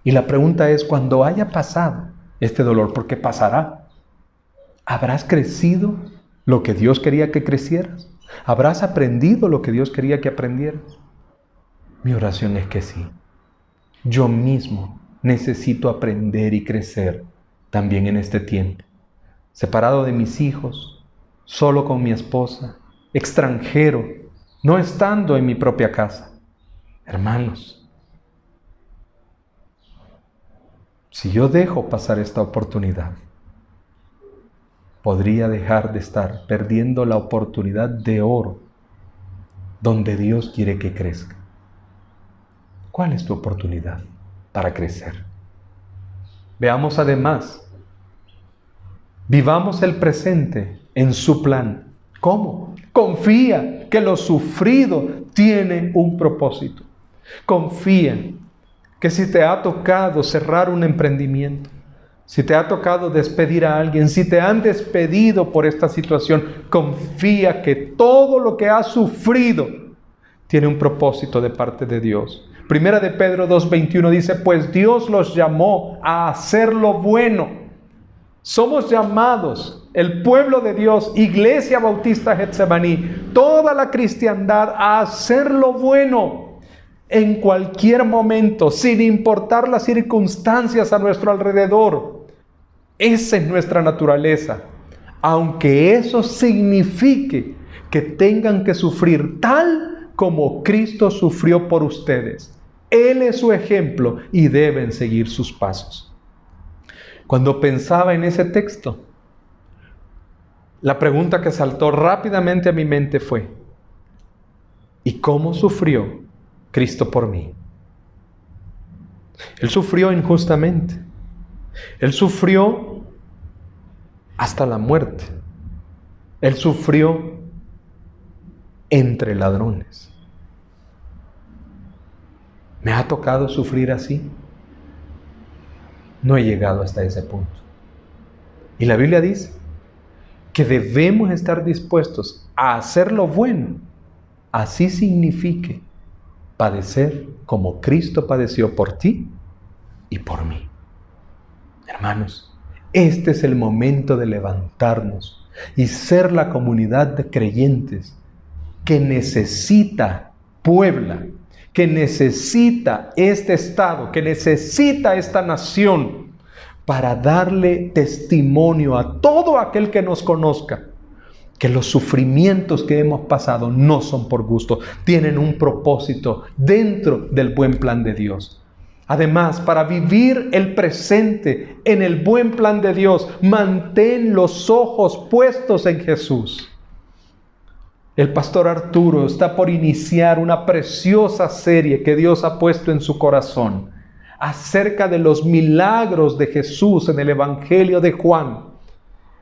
Y la pregunta es, cuando haya pasado este dolor, porque pasará, ¿habrás crecido lo que Dios quería que crecieras? ¿Habrás aprendido lo que Dios quería que aprendieras? Mi oración es que sí. Yo mismo necesito aprender y crecer también en este tiempo. Separado de mis hijos, solo con mi esposa, extranjero, no estando en mi propia casa. Hermanos, si yo dejo pasar esta oportunidad, podría dejar de estar perdiendo la oportunidad de oro donde Dios quiere que crezca. ¿Cuál es tu oportunidad para crecer? Veamos además, vivamos el presente en su plan. ¿Cómo? Confía que lo sufrido tiene un propósito. Confía que si te ha tocado cerrar un emprendimiento, si te ha tocado despedir a alguien, si te han despedido por esta situación, confía que todo lo que has sufrido tiene un propósito de parte de Dios. Primera de Pedro 2:21 dice, pues Dios los llamó a hacer lo bueno. Somos llamados, el pueblo de Dios, Iglesia Bautista Getsemaní, toda la cristiandad, a hacer lo bueno. En cualquier momento, sin importar las circunstancias a nuestro alrededor. Esa es nuestra naturaleza. Aunque eso signifique que tengan que sufrir tal como Cristo sufrió por ustedes. Él es su ejemplo y deben seguir sus pasos. Cuando pensaba en ese texto, la pregunta que saltó rápidamente a mi mente fue, ¿y cómo sufrió Cristo por mí? Él sufrió injustamente. Él sufrió hasta la muerte. Él sufrió entre ladrones. ¿Me ha tocado sufrir así? No he llegado hasta ese punto. Y la Biblia dice que debemos estar dispuestos a hacer lo bueno, así signifique padecer como Cristo padeció por ti y por mí. Hermanos, este es el momento de levantarnos y ser la comunidad de creyentes que necesita Puebla, que necesita este estado, que necesita esta nación para darle testimonio a todo aquel que nos conozca que los sufrimientos que hemos pasado no son por gusto, tienen un propósito dentro del buen plan de Dios. Además, para vivir el presente en el buen plan de Dios, mantén los ojos puestos en Jesús. El pastor Arturo está por iniciar una preciosa serie que Dios ha puesto en su corazón acerca de los milagros de Jesús en el Evangelio de Juan.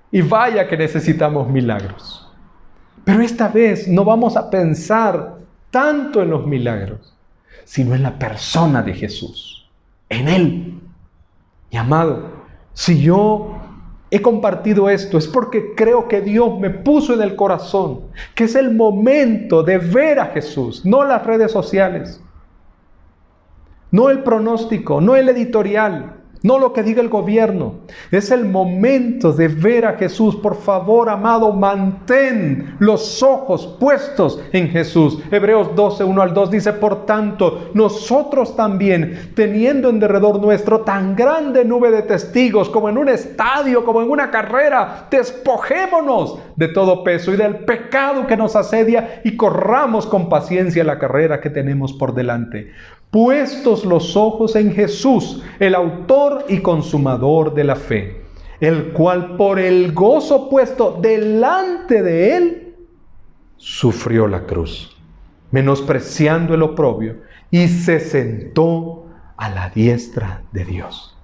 Y vaya que necesitamos milagros. Pero esta vez no vamos a pensar tanto en los milagros, sino en la persona de Jesús, en Él. Y amado, si yo he compartido esto, es porque creo que Dios me puso en el corazón que es el momento de ver a Jesús, no las redes sociales, no el pronóstico, no el editorial, no lo que diga el gobierno. Es el momento de ver a Jesús. Por favor, amado, mantén los ojos puestos en Jesús. Hebreos 12, 1 al 2 dice: por tanto, nosotros también, teniendo en derredor nuestro tan grande nube de testigos, como en un estadio, como en una carrera, despojémonos de todo peso y del pecado que nos asedia y corramos con paciencia la carrera que tenemos por delante. Puestos los ojos en Jesús, el autor y consumador de la fe, el cual por el gozo puesto delante de él, sufrió la cruz, menospreciando el oprobio, y se sentó a la diestra de Dios.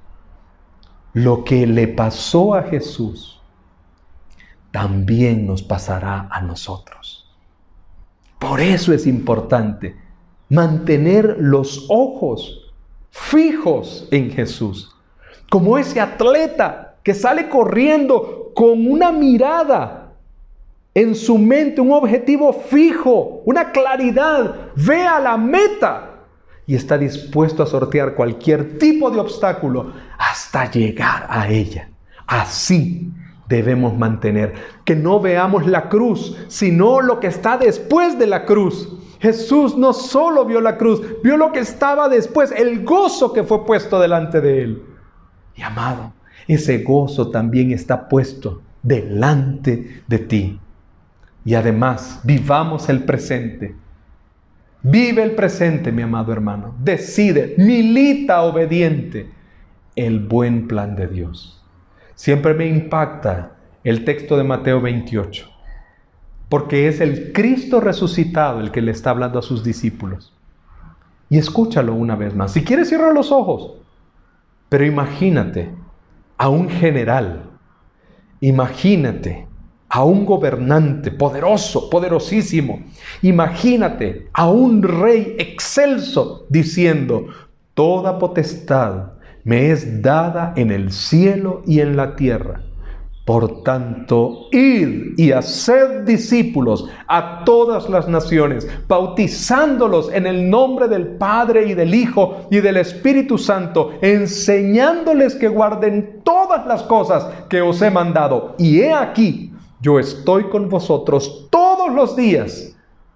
Lo que le pasó a Jesús, también nos pasará a nosotros. Por eso es importante mantener los ojos fijos en Jesús, como ese atleta que sale corriendo con una mirada en su mente, un objetivo fijo, una claridad, ve a la meta y está dispuesto a sortear cualquier tipo de obstáculo hasta llegar a ella. Así debemos mantener, que no veamos la cruz, sino lo que está después de la cruz. Jesús no solo vio la cruz, vio lo que estaba después, el gozo que fue puesto delante de él. Y amado, ese gozo también está puesto delante de ti. Y además, vivamos el presente. Vive el presente, mi amado hermano. Decide, milita obediente el buen plan de Dios. Siempre me impacta el texto de Mateo 28. Porque es el Cristo resucitado el que le está hablando a sus discípulos. Y escúchalo una vez más. Si quieres, cierra los ojos. Pero imagínate a un general. Imagínate a un gobernante poderoso, poderosísimo. Imagínate a un rey excelso diciendo: toda potestad me es dada en el cielo y en la tierra. Por tanto, id y haced discípulos a todas las naciones, bautizándolos en el nombre del Padre y del Hijo y del Espíritu Santo, enseñándoles que guarden todas las cosas que os he mandado. Y he aquí, yo estoy con vosotros todos los días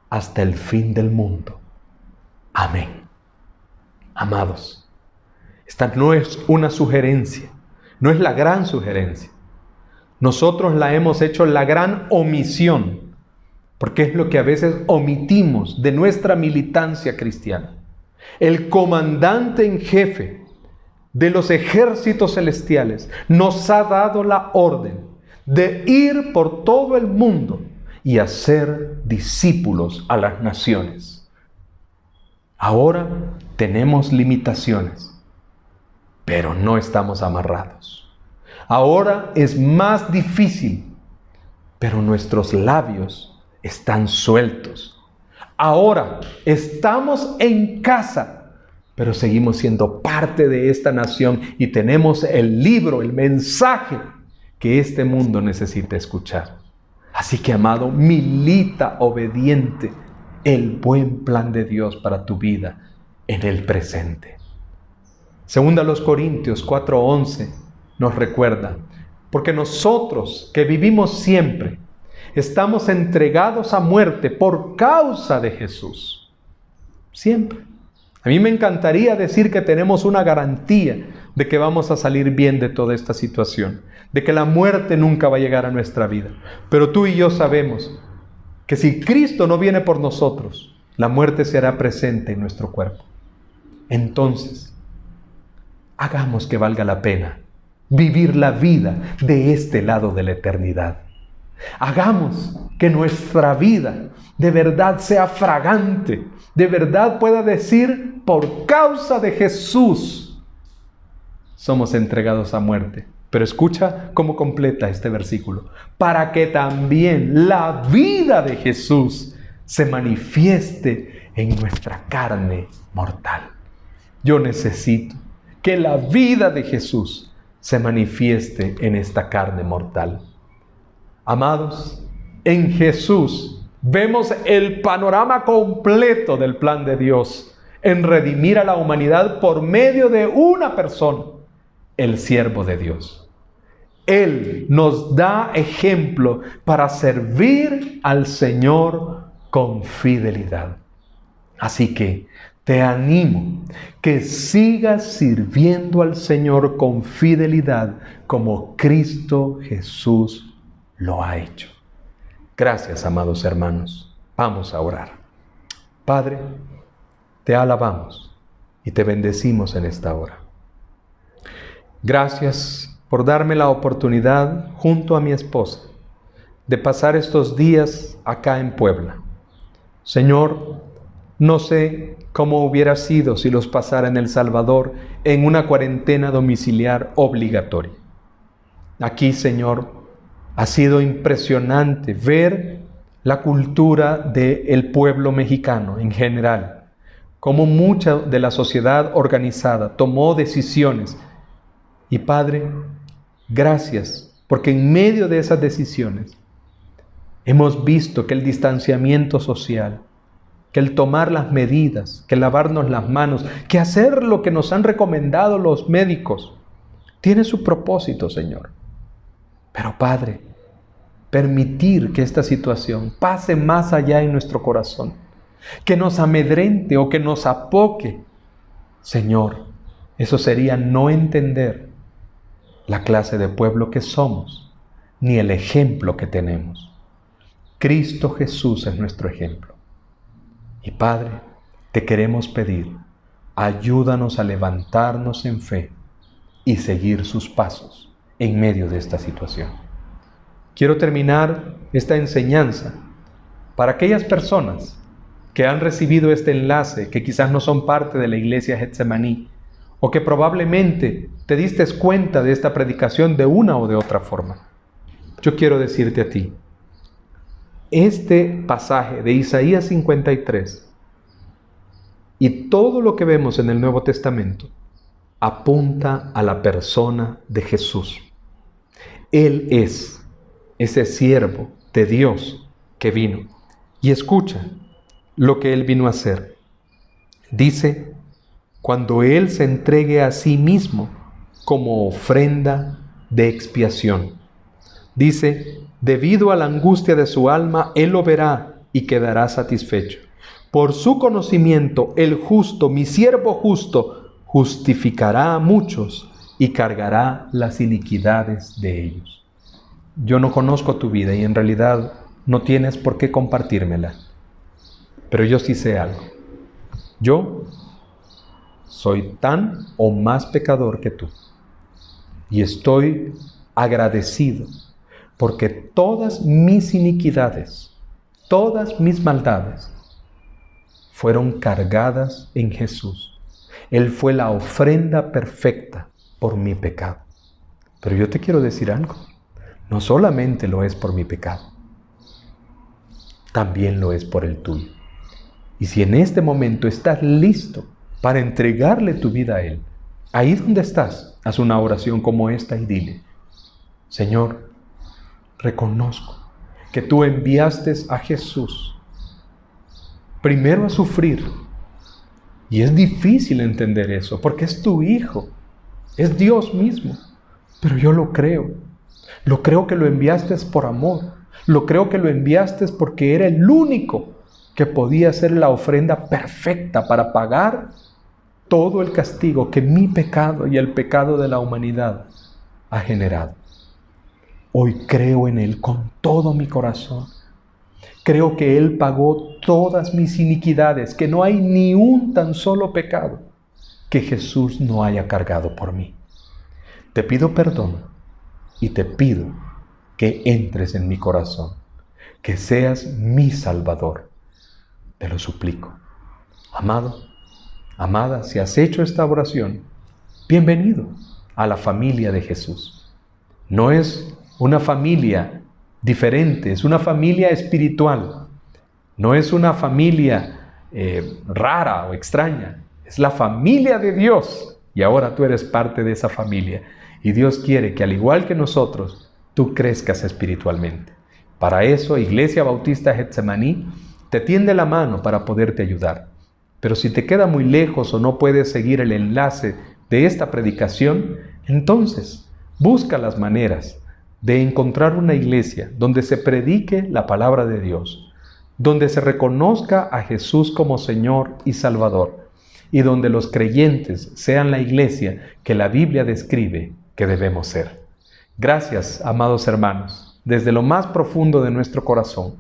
hasta el fin del mundo. Amén. Amados, esta no es una sugerencia, no es la gran sugerencia. Nosotros la hemos hecho la gran omisión, porque es lo que a veces omitimos de nuestra militancia cristiana. El comandante en jefe de los ejércitos celestiales nos ha dado la orden de ir por todo el mundo y hacer discípulos a las naciones. Ahora tenemos limitaciones, pero no estamos amarrados. Ahora es más difícil, pero nuestros labios están sueltos. Ahora estamos en casa, pero seguimos siendo parte de esta nación y tenemos el libro, el mensaje que este mundo necesita escuchar. Así que, amado, milita obediente el buen plan de Dios para tu vida en el presente. Segunda a los Corintios 4:11 nos recuerda, porque nosotros que vivimos siempre estamos entregados a muerte por causa de Jesús. Siempre. A mí me encantaría decir que tenemos una garantía de que vamos a salir bien de toda esta situación, de que la muerte nunca va a llegar a nuestra vida. Pero tú y yo sabemos que si Cristo no viene por nosotros, la muerte se hará presente en nuestro cuerpo. Entonces, hagamos que valga la pena vivir la vida de este lado de la eternidad. Hagamos que nuestra vida de verdad sea fragante, de verdad pueda decir, por causa de Jesús, somos entregados a muerte. Pero escucha cómo completa este versículo. Para que también la vida de Jesús se manifieste en nuestra carne mortal. Yo necesito que la vida de Jesús se manifieste en esta carne mortal. Amados, en Jesús vemos el panorama completo del plan de Dios en redimir a la humanidad por medio de una persona, el siervo de Dios. Él nos da ejemplo para servir al Señor con fidelidad. Así que te animo que sigas sirviendo al Señor con fidelidad como Cristo Jesús lo ha hecho. Gracias, amados hermanos. Vamos a orar. Padre, te alabamos y te bendecimos en esta hora. Gracias por darme la oportunidad, junto a mi esposa, de pasar estos días acá en Puebla. Señor, no sé cómo hubiera sido si los pasara en El Salvador en una cuarentena domiciliar obligatoria. Aquí, Señor, ha sido impresionante ver la cultura del pueblo mexicano en general, cómo mucha de la sociedad organizada tomó decisiones. Y Padre, gracias, porque en medio de esas decisiones hemos visto que el distanciamiento social, que el tomar las medidas, que lavarnos las manos, que hacer lo que nos han recomendado los médicos, tiene su propósito, Señor. Pero Padre, permitir que esta situación pase más allá en nuestro corazón, que nos amedrente o que nos apoque, Señor, eso sería no entender la clase de pueblo que somos, ni el ejemplo que tenemos. Cristo Jesús es nuestro ejemplo. Y Padre, te queremos pedir, ayúdanos a levantarnos en fe y seguir sus pasos en medio de esta situación. Quiero terminar esta enseñanza para aquellas personas que han recibido este enlace, que quizás no son parte de la iglesia Getsemaní, o que probablemente te diste cuenta de esta predicación de una o de otra forma. Yo quiero decirte a ti, este pasaje de Isaías 53 y todo lo que vemos en el Nuevo Testamento apunta a la persona de Jesús. Él es ese siervo de Dios que vino. Y escucha lo que Él vino a hacer. Dice, cuando Él se entregue a sí mismo como ofrenda de expiación. Dice, debido a la angustia de su alma, Él lo verá y quedará satisfecho. Por su conocimiento, el justo, mi siervo justo, justificará a muchos y cargará las iniquidades de ellos. Yo no conozco tu vida y en realidad no tienes por qué compartírmela. Pero yo sí sé algo. Yo soy tan o más pecador que tú. Y estoy agradecido porque todas mis iniquidades, todas mis maldades fueron cargadas en Jesús. Él fue la ofrenda perfecta por mi pecado. Pero yo te quiero decir algo. No solamente lo es por mi pecado, también lo es por el tuyo. Y si en este momento estás listo para entregarle tu vida a Él, ahí donde estás, haz una oración como esta y dile: Señor, reconozco que tú enviaste a Jesús primero a sufrir. Y es difícil entender eso, porque es tu Hijo, es Dios mismo. Pero yo lo creo. Lo creo que lo enviaste por amor. Lo creo que lo enviaste porque era el único que podía ser la ofrenda perfecta para pagar todo el castigo que mi pecado y el pecado de la humanidad ha generado. Hoy creo en Él con todo mi corazón. Creo que Él pagó todas mis iniquidades, que no hay ni un tan solo pecado que Jesús no haya cargado por mí. Te pido perdón y te pido que entres en mi corazón, que seas mi Salvador. Te lo suplico. Amado, amada, si has hecho esta oración, bienvenido a la familia de Jesús. No es una familia diferente, es una familia espiritual. No es una familia rara o extraña. Es la familia de Dios. Y ahora tú eres parte de esa familia. Y Dios quiere que, al igual que nosotros, tú crezcas espiritualmente. Para eso, Iglesia Bautista Getsemaní te tiende la mano para poderte ayudar. Pero si te queda muy lejos o no puedes seguir el enlace de esta predicación, entonces busca las maneras de encontrar una iglesia donde se predique la palabra de Dios, donde se reconozca a Jesús como Señor y Salvador, y donde los creyentes sean la iglesia que la Biblia describe que debemos ser. Gracias, amados hermanos, desde lo más profundo de nuestro corazón.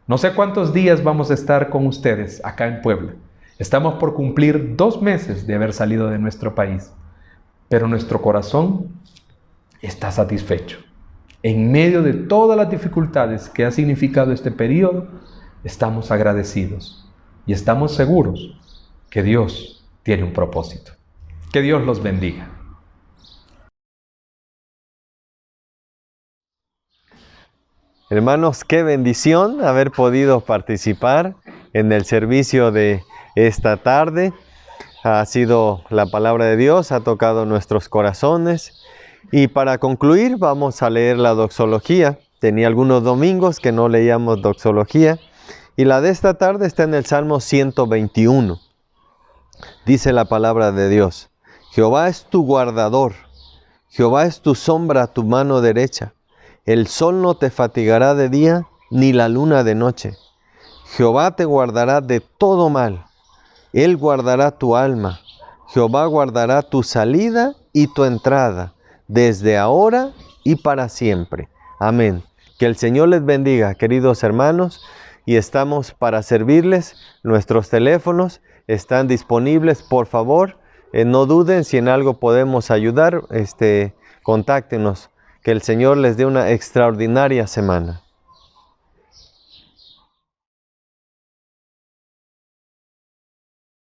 No sé cuántos días vamos a estar con ustedes acá en Puebla. Estamos por cumplir 2 meses de haber salido de nuestro país, pero nuestro corazón está satisfecho. En medio de todas las dificultades que ha significado este periodo, estamos agradecidos y estamos seguros que Dios tiene un propósito. Que Dios los bendiga. Hermanos, qué bendición haber podido participar en el servicio de esta tarde. Ha sido la palabra de Dios, ha tocado nuestros corazones. Y para concluir, vamos a leer la doxología. Tenía algunos domingos que no leíamos doxología. Y la de esta tarde está en el Salmo 121. Dice la palabra de Dios: Jehová es tu guardador, Jehová es tu sombra a tu mano derecha. El sol no te fatigará de día, ni la luna de noche. Jehová te guardará de todo mal. Él guardará tu alma. Jehová guardará tu salida y tu entrada, desde ahora y para siempre. Amén. Que el Señor les bendiga, queridos hermanos, y estamos para servirles. Nuestros teléfonos están disponibles. Por favor, no duden, si en algo podemos ayudar, contáctenos. Que el Señor les dé una extraordinaria semana.